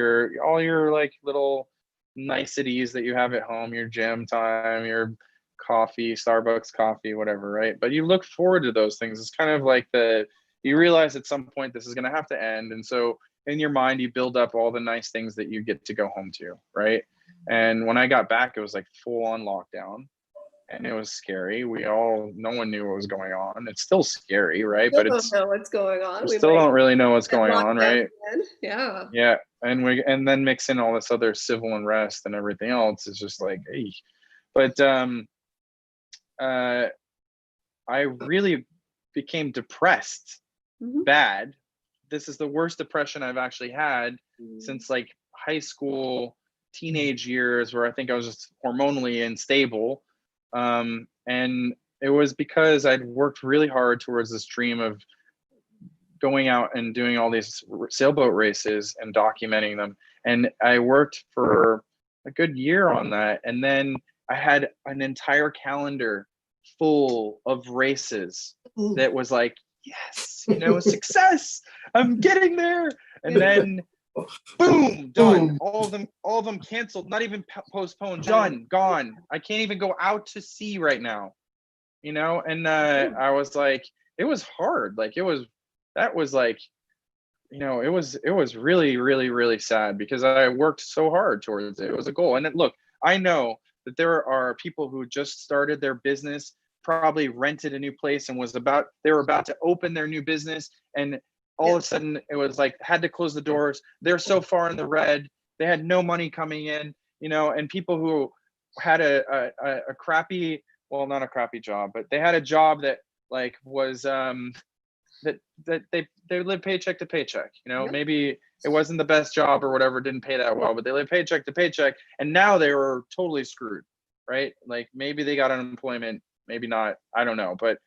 all your like little niceties that you have at home, your gym time, your coffee, Starbucks coffee, whatever, right? But you look forward to those things. It's kind of like you realize at some point this is going to have to end. And so in your mind, you build up all the nice things that you get to go home to, right? And when I got back, it was like full on lockdown. And it was scary. No one knew what was going on. It's still scary, right? Still But don't know what's going on. we still don't really know what's going on, right? Again. Yeah. Yeah. And then mix in all this other civil unrest and everything else. It's just like, hey. But I really became depressed, bad. This is the worst depression I've actually had since like high school, teenage years, where I think I was just hormonally unstable. And it was because I'd worked really hard towards this dream of going out and doing all these sailboat races and documenting them. And I worked for a good year on that. And then I had an entire calendar full of races that was like, yes, success, I'm getting there. And then boom, done. All of them canceled, not even postponed, done, gone. I can't even go out to sea right now, and I was like, it was hard. Like it was really, really, really sad, because I worked so hard towards it. It was a goal. And look, I know that there are people who just started their business, probably rented a new place, and they were about to open their new business, and all of a sudden it was like, had to close the doors. They're so far in the red. They had no money coming in, and people who had a crappy, well, not a crappy job, but they had a job that like was that they lived paycheck to paycheck. Maybe it wasn't the best job or whatever, didn't pay that well, but they lived paycheck to paycheck, and now they were totally screwed, right? Like maybe they got unemployment, maybe not, I don't know. But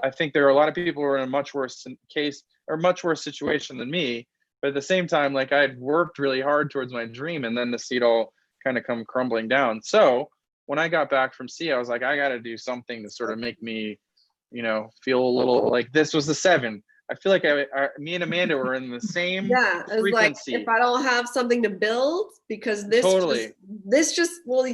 I think there are a lot of people who are in a much worse case or much worse situation than me. But at the same time, like I'd worked really hard towards my dream, and then to see it all kind of come crumbling down. So when I got back from sea, I was like, I got to do something to sort of make me, feel a little like this was the 7. I feel like me and Amanda were in the same frequency. Like, if I don't have something to build, because this totally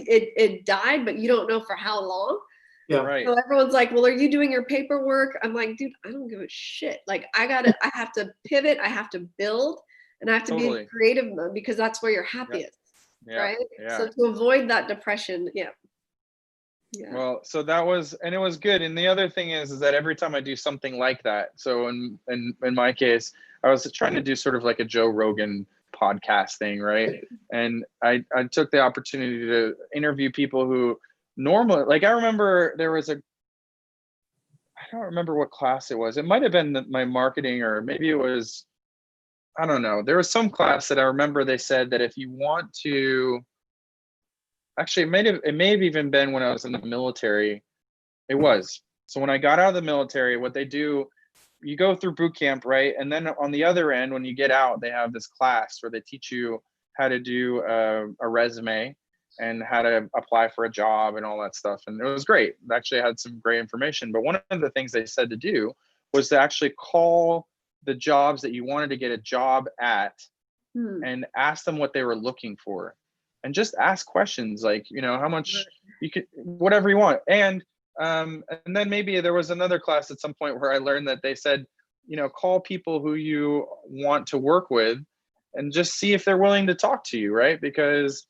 it died, but you don't know for how long. Yeah. Right. So everyone's like, well, are you doing your paperwork? I'm like, dude, I don't give a shit. Like I have to pivot, I have to build, and I have to be in Totally. creative mode because that's where you're happiest. Yeah. Right. Yeah. So to avoid that depression, yeah. Well, so that was, and it was good. And the other thing is that every time I do something like that, so in my case, I was trying to do sort of like a Joe Rogan podcast thing, right? And I took the opportunity to interview people who normally, like, I remember there was I don't remember what class it was. It might have been my marketing, or maybe it was, I don't know. There was some class that I remember they said that if you want to, actually, it may have even been when I was in the military. It was. So when I got out of the military, what they do, you go through boot camp, right? And then on the other end, when you get out, they have this class where they teach you how to do a resume and how to apply for a job and all that stuff. And it was great. It actually had some great information. But one of the things they said to do was to actually call the jobs that you wanted to get a job at and ask them what they were looking for. And just ask questions like, how much you could, whatever you want. And then maybe there was another class at some point where I learned that they said, call people who you want to work with and just see if they're willing to talk to you, right? Because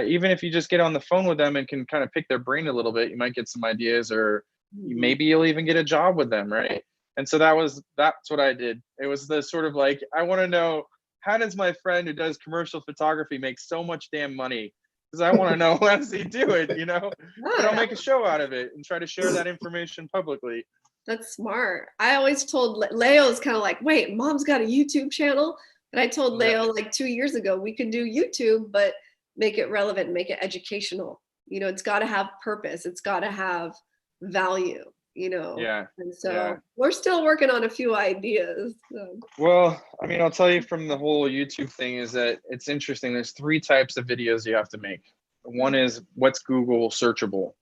even if you just get on the phone with them and can kind of pick their brain a little bit, you might get some ideas, or maybe you'll even get a job with them, right? And so that's what I did. It was the sort of like, I want to know, how does my friend who does commercial photography make so much damn money? Because I want to know, how does he do it, But I'll make a show out of it and try to share that information publicly. That's smart. I always told Leo's kind of like, wait, mom's got a YouTube channel. And I told Leo like 2 years ago, we can do YouTube, but make it relevant, make it educational. It's got to have purpose. It's got to have value, Yeah. And so we're still working on a few ideas. So. Well, I mean, I'll tell you from the whole YouTube thing is that it's interesting. There's 3 types of videos you have to make. One is what's Google searchable,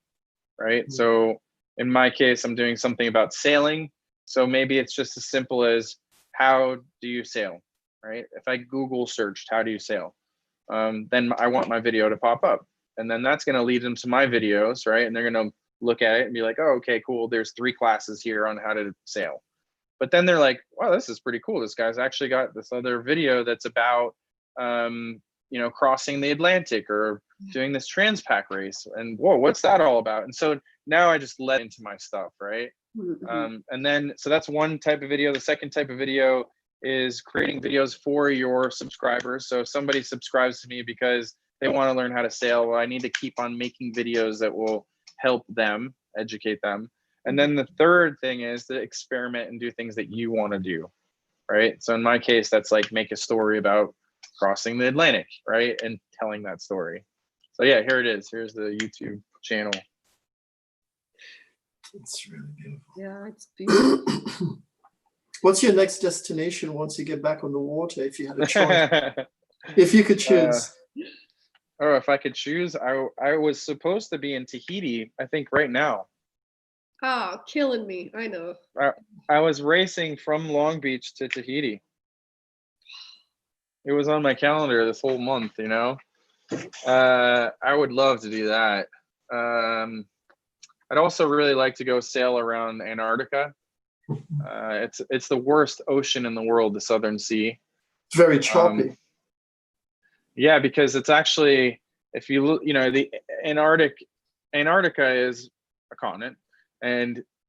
right? So in my case, I'm doing something about sailing. So maybe it's just as simple as, how do you sail, right? If I Google searched, how do you sail? Then I want my video to pop up. And then that's going to lead them to my videos, right? And they're going to look at it and be like, oh, okay, cool. There's 3 classes here on how to sail. But then they're like, wow, this is pretty cool. This guy's actually got this other video that's about, crossing the Atlantic or doing this Transpac race. And whoa, what's that all about? And so now I just let into my stuff, right? And then, so that's one type of video. The second type of video is creating videos for your subscribers. So if somebody subscribes to me because they want to learn how to sail, well, I need to keep on making videos that will help them, educate them. And then the third thing is to experiment and do things that you want to do, right? So in my case, that's like make a story about crossing the Atlantic, right? And telling that story. So yeah, here it is. Here's the YouTube channel. It's really beautiful. Yeah, it's beautiful. What's your next destination once you get back on the water, if you had a choice? If you could choose. If I could choose, I was supposed to be in Tahiti, I think right now. Oh, killing me. I know. I was racing from Long Beach to Tahiti. It was on my calendar this whole month, I would love to do that. I'd also really like to go sail around Antarctica. It's the worst ocean in the world, the Southern Sea. It's very choppy. Yeah, because it's actually, if you look, the Antarctica is a continent,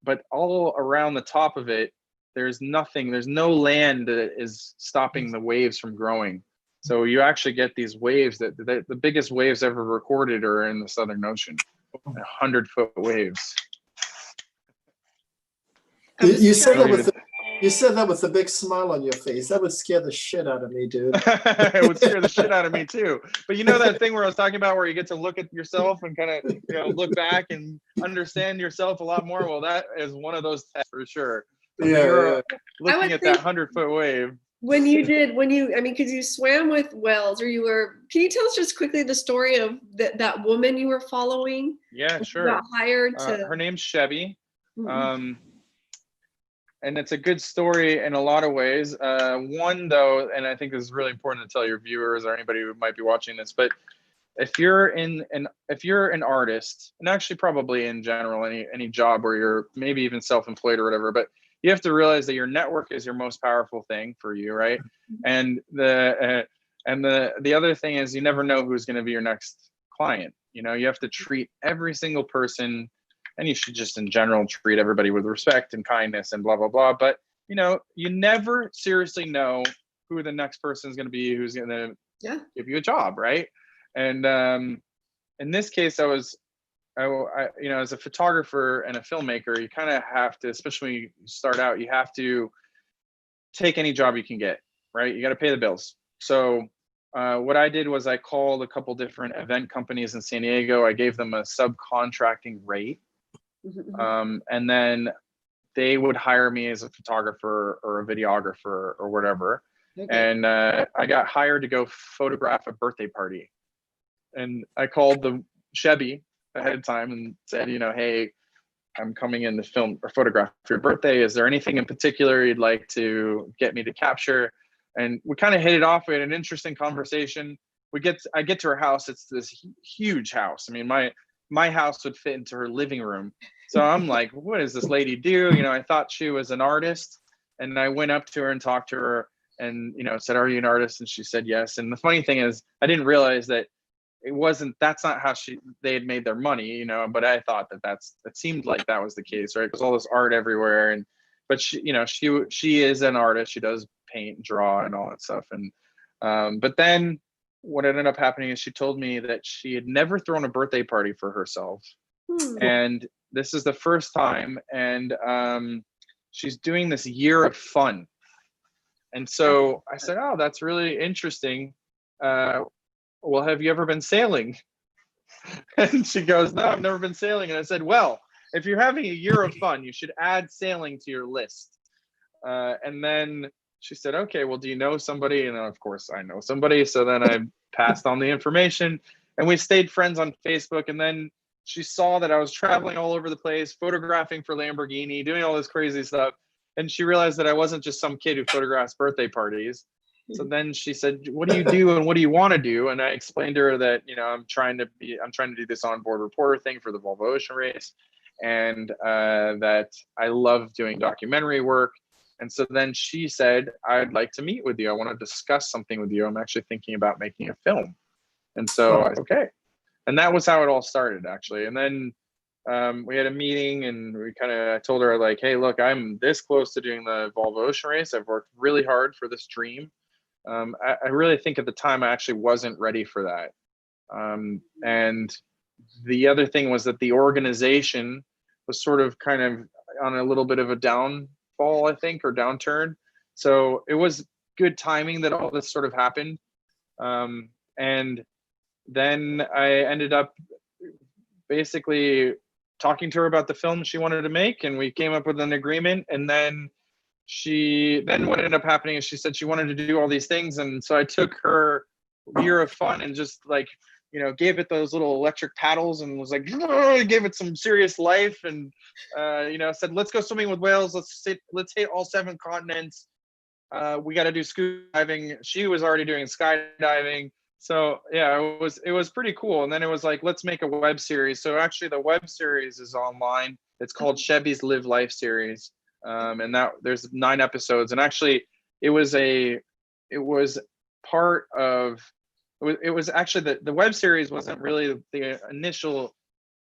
but all around the top of it, there's no land that is stopping the waves from growing. So you actually get these waves that the biggest waves ever recorded are in the Southern Ocean, 100-foot waves. You said that with a big smile on your face. That would scare the shit out of me, dude. It would scare the shit out of me too. But that thing where I was talking about, where you get to look at yourself and kind of look back and understand yourself a lot more. Well, that is one of those tests for sure. Looking at that 100-foot wave. Because you swam with whales, can you tell us just quickly the story of that woman you were following? Yeah, sure. Got hired to. Her name's Chevy. And it's a good story in a lot of ways. One, though, and I think this is really important to tell your viewers or anybody who might be watching this, but if you're an artist, and actually probably in general, any job where you're maybe even self-employed or whatever, but you have to realize that your network is your most powerful thing for you, right? And the other thing is, you never know who's going to be your next client. You know, you have to treat every single person, and you should just in general treat everybody with respect and kindness and blah blah blah. But you know, you never seriously know who the next person is going to be, who's going to give you a job, right? And in this case, I you know, as a photographer and a filmmaker, you kind of have to, especially when you start out, you have to take any job you can get, right? You got to pay the bills. So what I did was I called a couple different event companies in San Diego. I gave them a subcontracting rate, and then they would hire me as a photographer or a videographer or whatever. Okay. And I got hired to go photograph a birthday party. And I called the Chevy ahead of time and said, you know, hey, I'm coming in to film or photograph for your birthday. Is there anything in particular you'd like to get me to capture? And we kind of hit it off. We had an interesting conversation. I get to her house. It's this huge house. I mean, my house would fit into her living room. So I'm like, what does this lady do? You know, I thought she was an artist, and I went up to her and talked to her and, you know, said, are you an artist? And she said, yes. And the funny thing is, I didn't realize that that's not how they had made their money, you know, but I thought it seemed like that was the case, right? Because all this art everywhere. But she, you know, she is an artist. She does paint and draw and all that stuff. And, but then what ended up happening is she told me that she had never thrown a birthday party for herself. And this is the first time. And she's doing this year of fun. And so I said, oh, that's really interesting. Well, have you ever been sailing? And she goes, no, I've never been sailing. And I said, well, if you're having a year of fun, you should add sailing to your list. And then she said, okay, well, do you know somebody? And of course I know somebody. So then I passed on the information, and we stayed friends on Facebook. And then she saw that I was traveling all over the place, photographing for Lamborghini, doing all this crazy stuff. And she realized that I wasn't just some kid who photographs birthday parties. So then she said, what do you do and what do you want to do? And I explained to her that, you know, I'm trying to do this onboard reporter thing for the Volvo Ocean Race, and that I love doing documentary work. And so then she said, I'd like to meet with you. I want to discuss something with you. I'm actually thinking about making a film. And so I said, okay. And that was how it all started, actually. And then we had a meeting, and I told her, like, hey, look, I'm this close to doing the Volvo Ocean Race. I've worked really hard for this dream. I really think at the time I actually wasn't ready for that. And the other thing was that the organization was sort of kind of on a little bit of a downfall, I think, or downturn. So it was good timing that all this sort of happened. And then I ended up basically talking to her about the film she wanted to make, and we came up with an agreement. And then what ended up happening is she said she wanted to do all these things. And so I took her year of fun and just, like, you know, gave it those little electric paddles and was like, gave it some serious life. And, you know, said, let's go swimming with whales. Let's hit all 7 continents. We got to do scuba diving. She was already doing skydiving. So yeah, it was pretty cool. And then it was like, let's make a web series. So actually the web series is online. It's called Chevy's Live Life series. And that there's 9 episodes. And actually it was actually the web series wasn't really the initial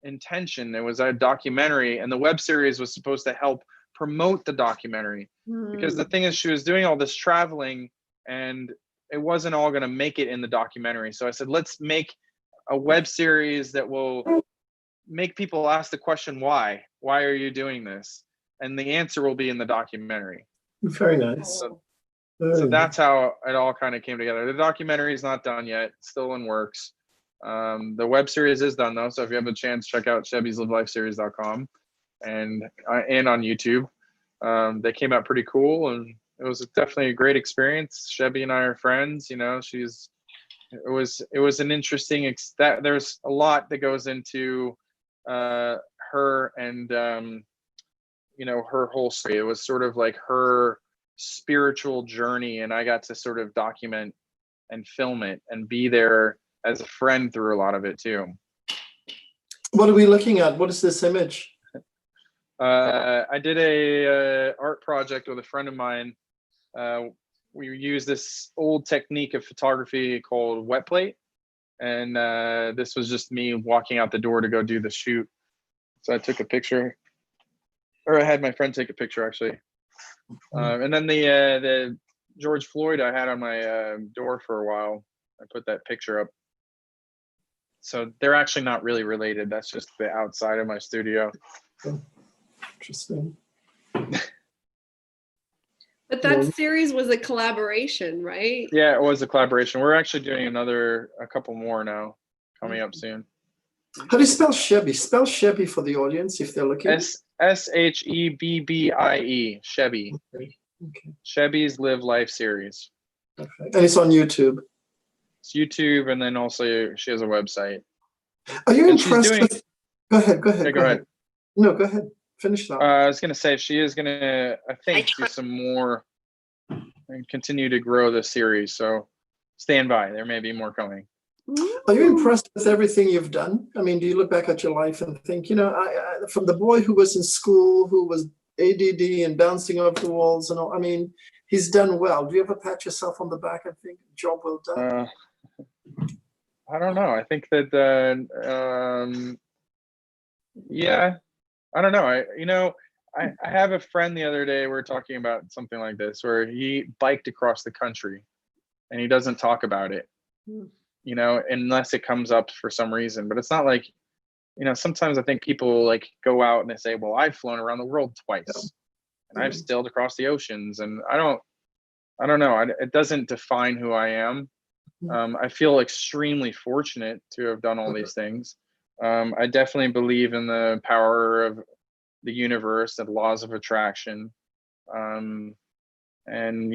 intention. It was a documentary, and the web series was supposed to help promote the documentary. Because the thing is, she was doing all this traveling, and it wasn't all going to make it in the documentary. So I said, let's make a web series that will make people ask the question, why are you doing this? And the answer will be in the documentary. Very nice. So that's how it all kind of came together. The documentary is not done yet, it's still in works. The web series is done though, so if you have a chance, check out chevyslivelifeseries.com and on YouTube. They came out pretty cool, and it was definitely a great experience. Chevy and I are friends. You know, it was an interesting there's a lot that goes into her and you know, her whole story. It was sort of like her spiritual journey, and I got to sort of document and film it and be there as a friend through a lot of it too. What are we looking at? What is this image? I did a art project with a friend of mine. We used this old technique of photography called wet plate. And this was just me walking out the door to go do the shoot. So I took a picture, or I had my friend take a picture actually. And then the George Floyd I had on my door for a while. I put that picture up. So they're actually not really related. That's just the outside of my studio. Interesting. But that series was a collaboration, right? Yeah, it was a collaboration. We're actually doing a couple more now, coming up soon. How do you spell Shebby? Spell Shebby for the audience if they're looking. Shebby, Shebby. Okay. Shebby's Live Life series. Perfect. And it's on YouTube. It's YouTube, and then also she has a website. Are you And impressed she's doing, with... Go ahead. Yeah, go ahead. No, go ahead. Finish that. I was going to say she is going to, I think, do some more and continue to grow the series. So stand by. There may be more coming. Are you impressed with everything you've done? I mean, do you look back at your life and think, you know, from the boy who was in school, who was ADD and bouncing off the walls and all, I mean, he's done well. Do you ever pat yourself on the back and think, job well done? I don't know. I think that, yeah, I don't know. I have a friend the other day, we were talking about something like this, where he biked across the country and he doesn't talk about it, you know, unless it comes up for some reason. But it's not like, you know, sometimes I think people like go out and they say, well, I've flown around the world twice and I've sailed across the oceans, and I don't know. It doesn't define who I am. I feel extremely fortunate to have done all these things. I definitely believe in the power of the universe, the laws of attraction. And,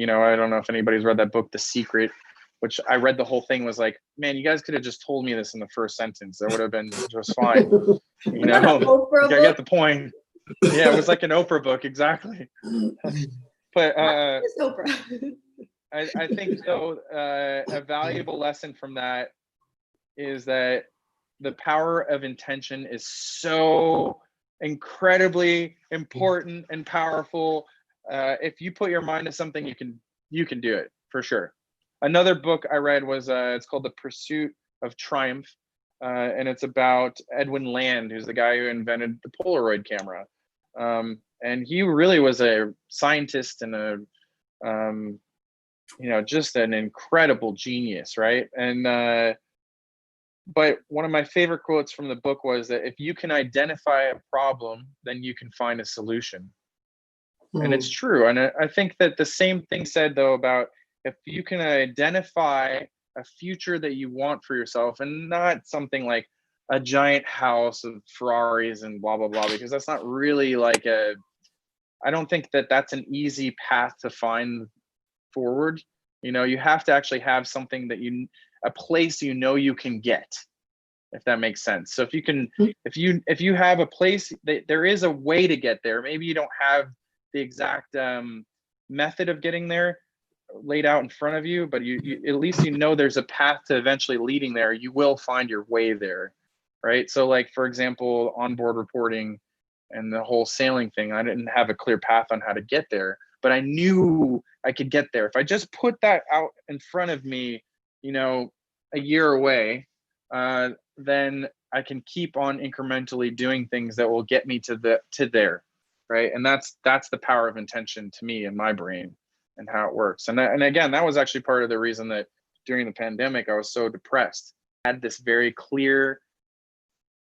you know, I don't know if anybody's read that book, The Secret, which I read the whole thing, was like, man, you guys could have just told me this in the first sentence. That would have been just fine. You know, I get the point. Yeah, it was like an Oprah book, exactly. But Oprah. I think, though, a valuable lesson from that is that the power of intention is so incredibly important and powerful. If you put your mind to something, you can do it for sure. Another book I read was it's called The Pursuit of Triumph, and it's about Edwin Land, who's the guy who invented the Polaroid camera. And he really was a scientist and a you know, just an incredible genius, right? And but one of my favorite quotes from the book was that if you can identify a problem, then you can find a solution. And it's true. And I think that the same thing said, though, about if you can identify a future that you want for yourself, and not something like a giant house of Ferraris and blah, blah, blah, because that's not really like I don't think that that's an easy path to find forward. You know, you have to actually have something that a place you know you can get, if that makes sense. So if you can, if you have a place that there is a way to get there, maybe you don't have the exact method of getting there laid out in front of you, but you at least you know there's a path to eventually leading there. You will find your way there, right? So like, for example, onboard reporting and the whole sailing thing, I didn't have a clear path on how to get there, but I knew I could get there. If I just put that out in front of me, you know, a year away, then I can keep on incrementally doing things that will get me to there, right? And that's the power of intention to me in my brain and how it works. And again, that was actually part of the reason that during the pandemic I was so depressed. I had this very clear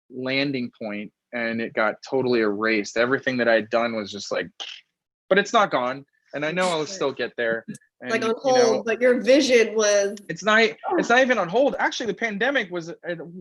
landing point, and it got totally erased. Everything that I'd done was just like, but it's not gone. And I know I'll still get there. And, like on hold, you know, but your vision was. It's not even on hold. Actually, the pandemic was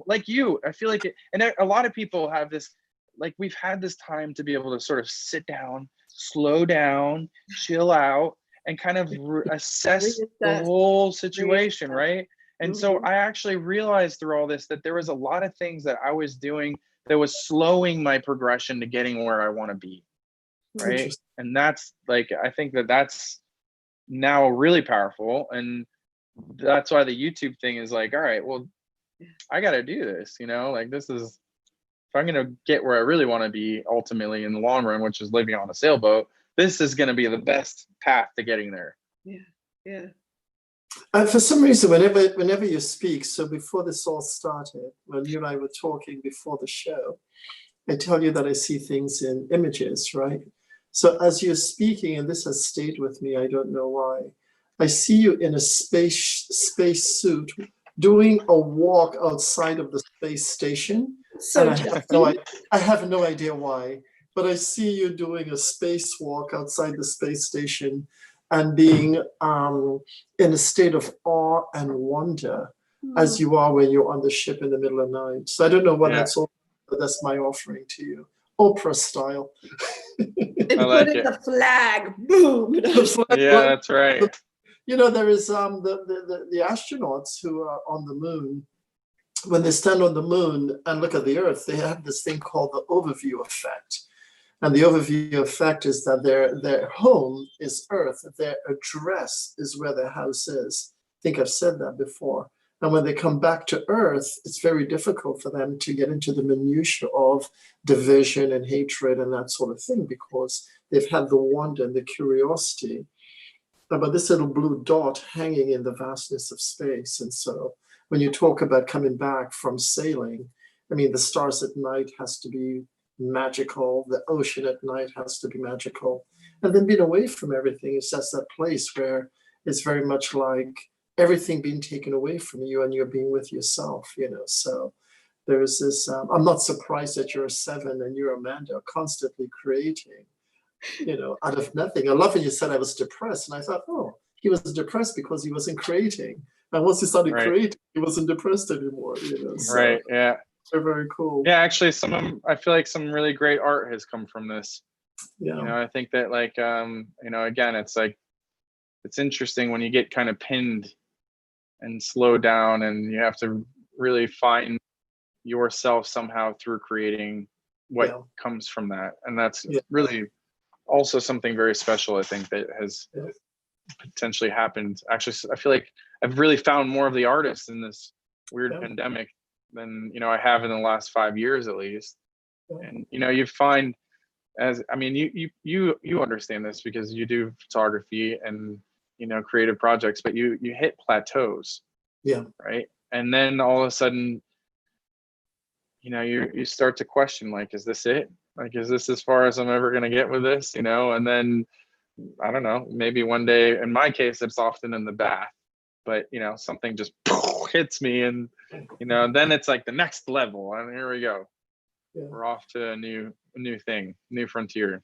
like you. I feel like it, and a lot of people have this, like we've had this time to be able to sort of sit down, slow down, chill out, and kind of assess the whole situation, right? And so I actually realized through all this that there was a lot of things that I was doing that was slowing my progression to getting where I want to be, right? And that's like, I think that that's now really powerful. And that's why the YouTube thing is like, all right, well, I got to do this, like this is, if I'm going to get where I really want to be ultimately in the long run, which is living on a sailboat, this is going to be the best path to getting there. Yeah. And for some reason, whenever you speak, so before this all started, when you and I were talking before the show, I tell you that I see things in images, right? So as you're speaking, and this has stayed with me, I don't know why, I see you in a space suit doing a walk outside of the space station. So And I have no idea why, but I see you doing a spacewalk outside the space station and being in a state of awe and wonder as you are when you're on the ship in the middle of the night. So I don't know what that's all, but that's my offering to you. Oprah style. And like put in it. the flag, boom. Yeah, that's right. There is the astronauts who are on the moon. When they stand on the moon and look at the Earth, they have this thing called the overview effect. And the overview effect is that their home is Earth, their address is where their house is. I think I've said that before. And when they come back to Earth, it's very difficult for them to get into the minutiae of division and hatred and that sort of thing, because they've had the wonder and the curiosity about this little blue dot hanging in the vastness of space. And so when you talk about coming back from sailing, I mean, the stars at night has to be magical. The ocean at night has to be magical. And then being away from everything is just that place where it's very much like everything being taken away from you and you're being with yourself, So there's this, I'm not surprised that you're a 7 and you're Amanda constantly creating, out of nothing. I love when you said I was depressed. And I thought, oh, he was depressed because he wasn't creating. And once he started creating, he wasn't depressed anymore, So Right. Yeah. they're very cool. Yeah. Actually, I feel like some really great art has come from this. Yeah. I think that again, it's like, it's interesting when you get kind of pinned and slow down and you have to really find yourself somehow through creating what comes from that. And that's really also something very special, I think, that has potentially happened. Actually, I feel like I've really found more of the artists in this weird pandemic than, I have in the last 5 years, at least. And, you find you understand this because you do photography and, creative projects, but you hit plateaus. Yeah. Right. And then all of a sudden, you start to question, like, is this it? Like, is this as far as I'm ever going to get with this? And then I don't know, maybe one day, in my case, it's often in the bath, but something just hits me and, then it's like the next level and here we go. Yeah. We're off to a new thing, new frontier.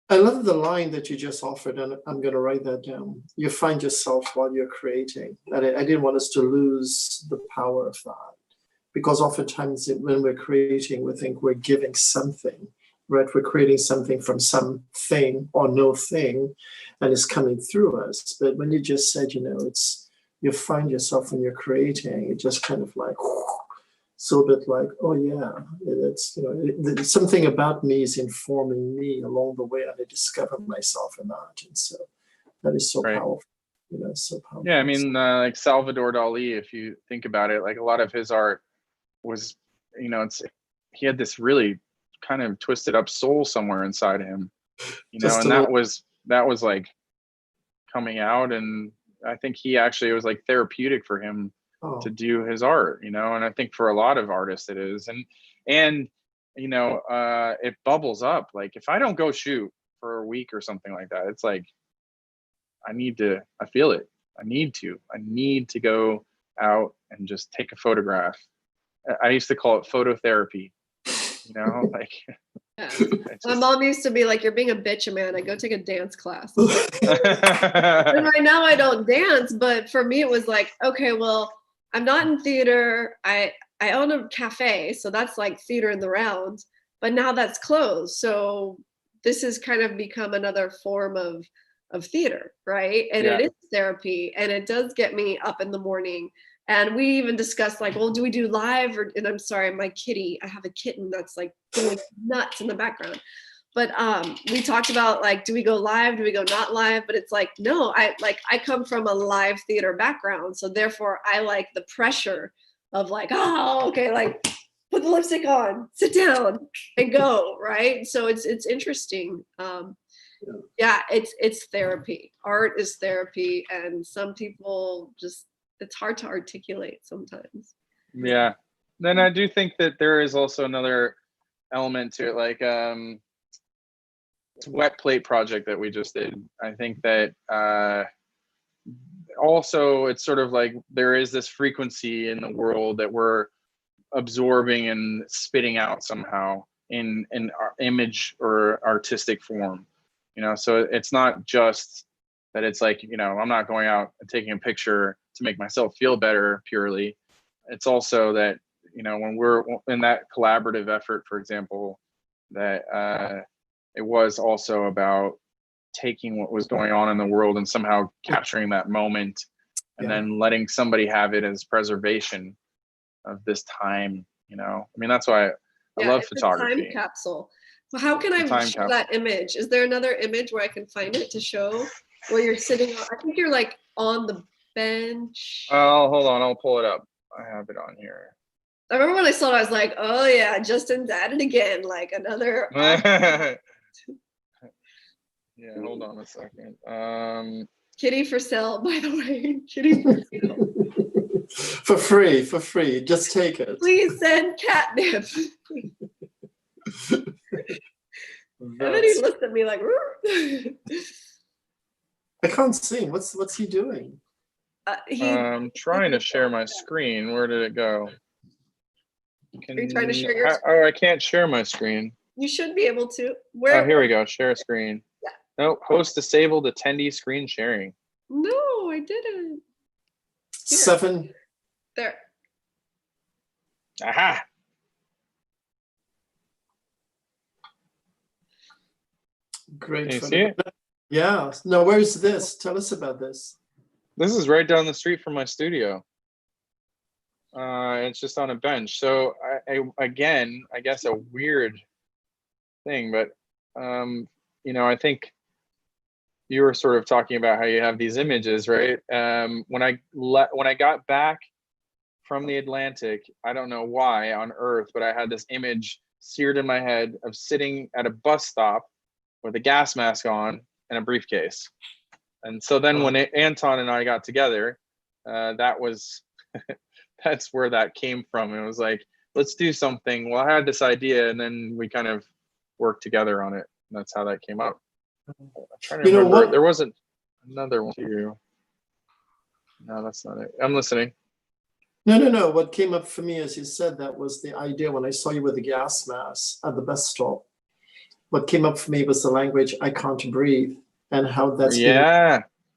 I love the line that you just offered, and I'm going to write that down. You find yourself while you're creating. And I didn't want us to lose the power of that, because oftentimes when we're creating, we think we're giving something, right? We're creating something from something or no thing, and it's coming through us. But when you just said, you find yourself when you're creating, it just kind of like, so a bit like, oh yeah, it's, something about me is informing me along the way, and I discover myself in that. And so that is so powerful, so powerful. Yeah, I mean, like Salvador Dali, if you think about it, like a lot of his art was, he had this really kind of twisted up soul somewhere inside him, and that was like coming out. And I think it was like therapeutic for him to do his art, and I think for a lot of artists it is. And it bubbles up. Like if I don't go shoot for a week or something like that, it's like, I feel it. I need to go out and just take a photograph. I used to call it phototherapy, like. My mom used to be like, you're being a bitch, Amanda, go take a dance class. And right now I don't dance, but for me it was like, okay, well, I'm not in theater. I own a cafe, so that's like theater in the round, but now that's closed. So this has kind of become another form of theater, right? And it is therapy, and it does get me up in the morning. And we even discussed like, well, do we do live? And I'm sorry, my kitty, I have a kitten that's like going nuts in the background. But we talked about like, do we go live? Do we go not live? But it's like, no, I come from a live theater background. So therefore I like the pressure of like, oh, okay, like put the lipstick on, sit down and go, right? So it's interesting. Yeah, it's therapy. Art is therapy, and some people just, it's hard to articulate sometimes. Yeah. Then I do think that there is also another element to it, like wet plate project that we just did. I think that also it's sort of like there is this frequency in the world that we're absorbing and spitting out somehow in our image or artistic form, you know. So it's not just that it's like, you know, I'm not going out and taking a picture to make myself feel better purely. It's also that, you know, when we're in that collaborative effort, for example, that it was also about taking what was going on in the world and somehow capturing that moment, and then letting somebody have it as preservation of this time, you know. I mean, that's why I love photography. Time capsule. Well, how can I show that image? Is there another image where I can find it to show where you're sitting on? I think you're like on the bench. Oh, hold on, I'll pull it up. I have it on here. I remember when I saw it, I was like, oh yeah, Justin's at it again, like another. Yeah, hold on a second. Kitty for sale, by the way. Kitty for sale. for free. Just take it. Please send catnip. And then he looked at me like, I can't see. What's he doing? I'm trying to share my screen. Where did it go? Are you trying to share your screen? Oh, I can't share my screen. You should be able to. Oh, here we go. Share a screen. Yeah. No, host disabled attendee screen sharing. No, I didn't. Here. 7. There. Aha. Great. Can you see it? Yeah. No, where's this? Tell us about this. This is right down the street from my studio. It's just on a bench. So again, I guess a weird thing, but you know, I think you were sort of talking about how you have these images, right? When I got back from the Atlantic, I don't know why on Earth, but I had this image seared in my head of sitting at a bus stop with a gas mask on and a briefcase. And so then when Anton and I got together, that was that's where that came from. It was like, let's do something. Well, I had this idea, and then we kind of worked together on it. And that's how that came up. I'm trying to remember. There wasn't another one too. No, that's not it. I'm listening. No. What came up for me, as you said, that was the idea when I saw you with the gas mask at the bus stop. What came up for me was the language, I can't breathe, and how that's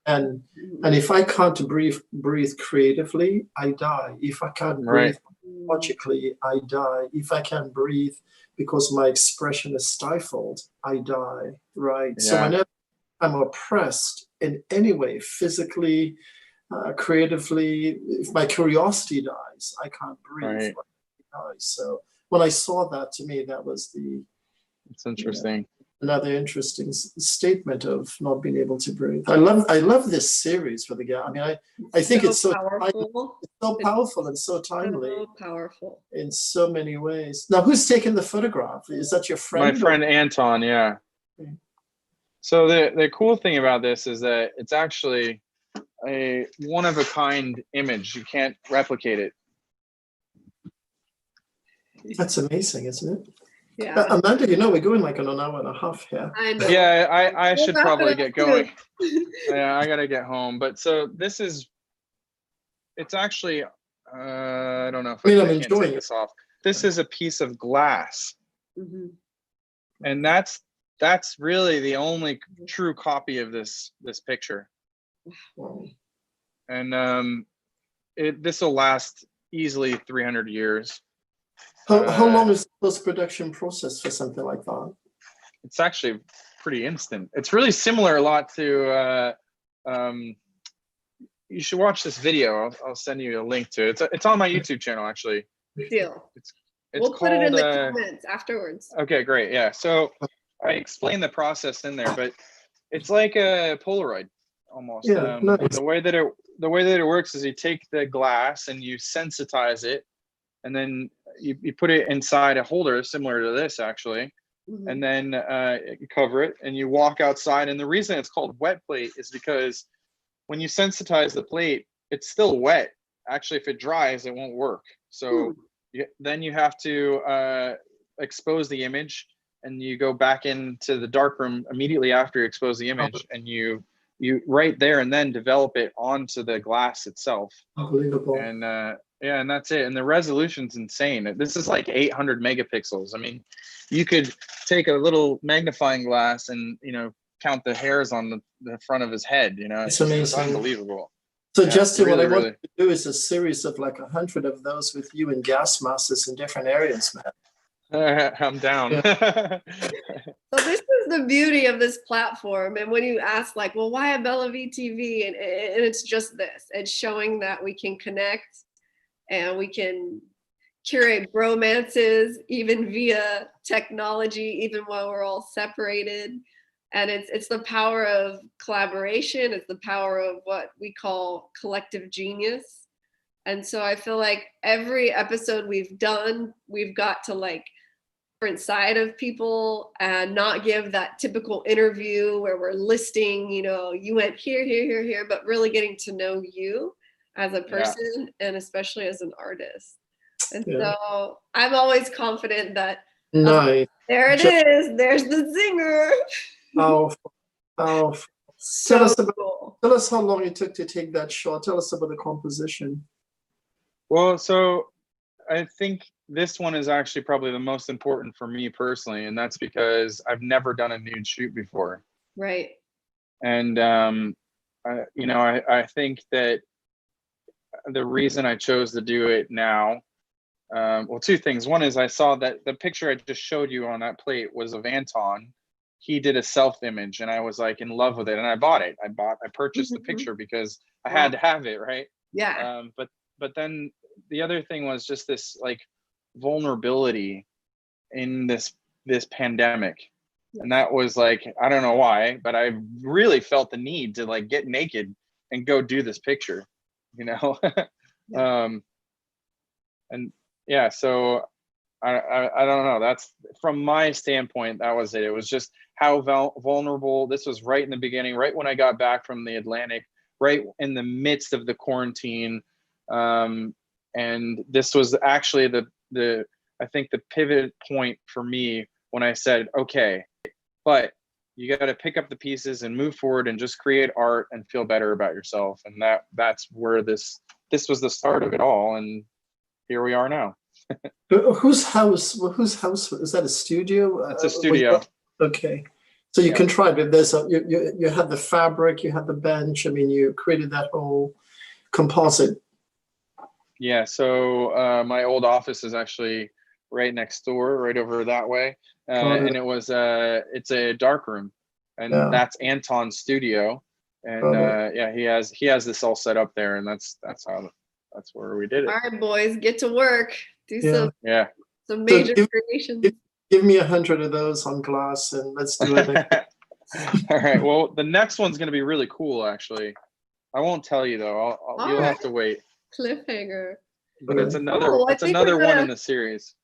and if I can't breathe creatively, I die. If I can't breathe logically, I die. If I can't breathe because my expression is stifled, I die. Right. So whenever I'm oppressed in any way, physically, creatively, if my curiosity dies, I can't breathe. I die. So when I saw that, to me, that was it's interesting. Another interesting statement of not being able to breathe. I love this series for the guy. I mean, I think it's so powerful. It's so powerful and so timely. So powerful in so many ways. Now, who's taking the photograph? Is that your friend? My friend Anton. Yeah. Okay. So the cool thing about this is that it's actually a one of a kind image. You can't replicate it. That's amazing, isn't it? Yeah. Amanda, you know, we're going like an hour and a half here. I know. Yeah, I should probably get going. Yeah, I gotta get home. But so this is, it's actually, I don't know if I can't take this off. This is a piece of glass. Mm-hmm. And that's really the only true copy of this picture. Wow. And this will last easily 300 years. How long is the post-production process for something like that? It's actually pretty instant. It's really similar a lot to, you should watch this video. I'll send you a link to it. It's on my YouTube channel, actually. Deal. It's we'll called, put it in the comments afterwards. Okay, great. Yeah. So I explained the process in there, but it's like a Polaroid almost. Yeah, nice. The the way that it works is you take the glass and you sensitize it, and then you put it inside a holder similar to this actually, and then you cover it and you walk outside. And the reason it's called wet plate is because when you sensitize the plate, it's still wet. Actually, if it dries, it won't work. So then you have to expose the image, and you go back into the darkroom immediately after you expose the image, and you right there and then develop it onto the glass itself. Unbelievable. And yeah, and that's it. And the resolution's insane. This is like 800 megapixels. I mean, you could take a little magnifying glass and, you know, count the hairs on the front of his head. You know, it's amazing. It's unbelievable. So Justin, really, what I want to do is a series of like 100 of those with you in gas masses in different areas, man. I'm down. Yeah. So this is the beauty of this platform. And when you ask like, well, why a Bella VTV? And it's just this. It's showing that we can connect and we can curate romances even via technology, even while we're all separated. And it's the power of collaboration. It's the power of what we call collective genius. And so I feel like every episode we've done, we've got to like different side of people and not give that typical interview where we're listing, you know, you went here, here, here, here, but really getting to know you as a person and especially as an artist. And so I'm always confident that there it is. There's the zinger. Powerful. So tell us how long it took to take that shot. Tell us about the composition. Well, so I think this one is actually probably the most important for me personally, and that's because I've never done a nude shoot before. Right. And you know, I think that the reason I chose to do it now, well, two things. One is I saw that the picture I just showed you on that plate was of Anton. He did a self-image, and I was like in love with it, and I bought it. I purchased the picture because I had to have it, right? Yeah. But then the other thing was just this like vulnerability in this pandemic. And that was like, I don't know why, but I really felt the need to like get naked and go do this picture, you know? And yeah, so I don't know. That's from my standpoint, that was it. It was just how vulnerable. This was right in the beginning, right when I got back from the Atlantic, right in the midst of the quarantine. And this was actually the I think the pivot point for me when I said, okay, but you got to pick up the pieces and move forward and just create art and feel better about yourself. And that's where this was the start of it all. And here we are now. Whose house is that? A studio? It's a studio. Okay, so you contrived it. There's you had the fabric, you had the bench. I mean, you created that whole composite. Yeah, so my old office is actually right next door, right over that way, and it was it's a dark room, and that's Anton's studio, and yeah, he has this all set up there, and that's where we did it. All right, boys, get to work. Do some major creations. Give me 100 of those on glass, and let's do it. All right. Well, the next one's going to be really cool, actually. I won't tell you though. You'll have to wait. Cliffhanger. But it's another one in the series.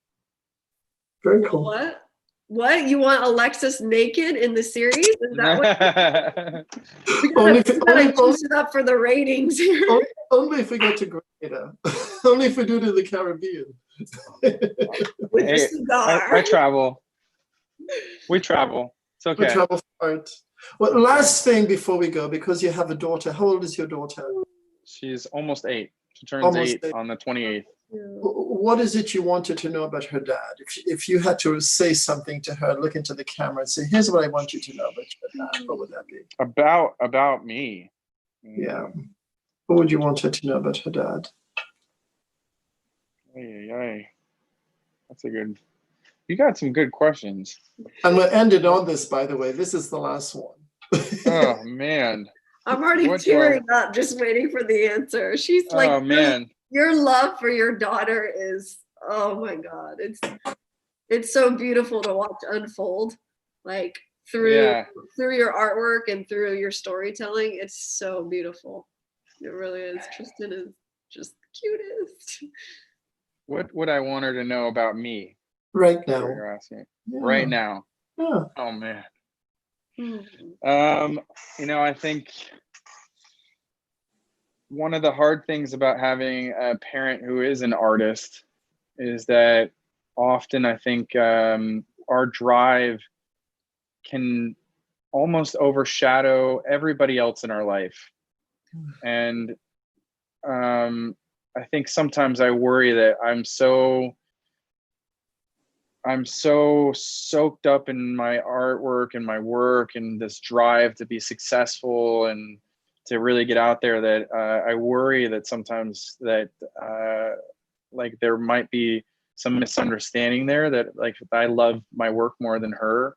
Very cool. What? You want Alexis naked in the series? Is that what? We gotta juice it up for the ratings here. Only if we go to Grenada. Only if we do it in the Caribbean. With a cigar. I travel. We travel. It's okay. We travel for it. Well, last thing before we go, because you have a daughter. How old is your daughter? She's almost 8. She turns 8 on the 28th. What is it you wanted to know about her dad? If you had to say something to her, look into the camera and say, here's what I want you to know about your dad, what would that be? About me. Yeah. What would you want her to know about her dad? That's a good. You got some good questions. And we'll end it on this, by the way. This is the last one. Oh man. I'm already tearing up just waiting for the answer. She's like, oh man. Your love for your daughter is, oh my God. It's so beautiful to watch unfold, like through your artwork and through your storytelling. It's so beautiful. It really is. Tristan is just the cutest. What would I want her to know about me? Right That's what now. you're asking. Yeah. Right now. Yeah. Oh man. Mm. I think one of the hard things about having a parent who is an artist is that often I think our drive can almost overshadow everybody else in our life. And I think sometimes I worry that I'm so soaked up in my artwork and my work and this drive to be successful and to really get out there that I worry that sometimes that like there might be some misunderstanding there, that like I love my work more than her.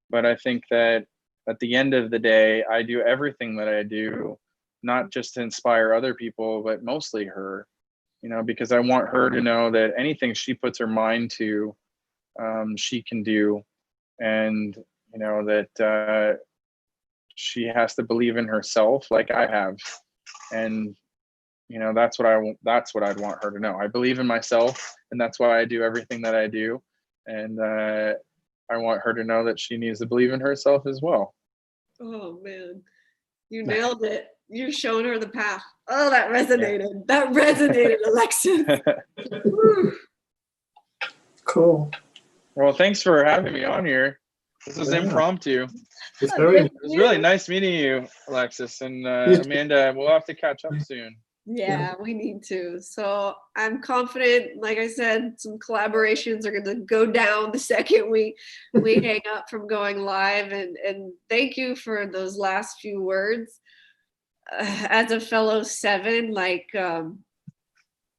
But I think that at the end of the day, I do everything that I do, not just to inspire other people, but mostly her, because I want her to know that anything she puts her mind to, she can do. And, that she has to believe in herself like I have. And, that's what I'd want her to know. I believe in myself, and that's why I do everything that I do. And I want her to know that she needs to believe in herself as well. Oh man, you nailed it. You're showing her the path. Oh, that resonated. Yeah. That resonated, Alexis. Cool. Well, thanks for having me on here. This was impromptu. It was really nice meeting you, Alexis. And Amanda, we'll have to catch up soon. Yeah, we need to. So I'm confident, like I said, some collaborations are going to go down the second we hang up from going live. And thank you for those last few words. As a fellow 7, like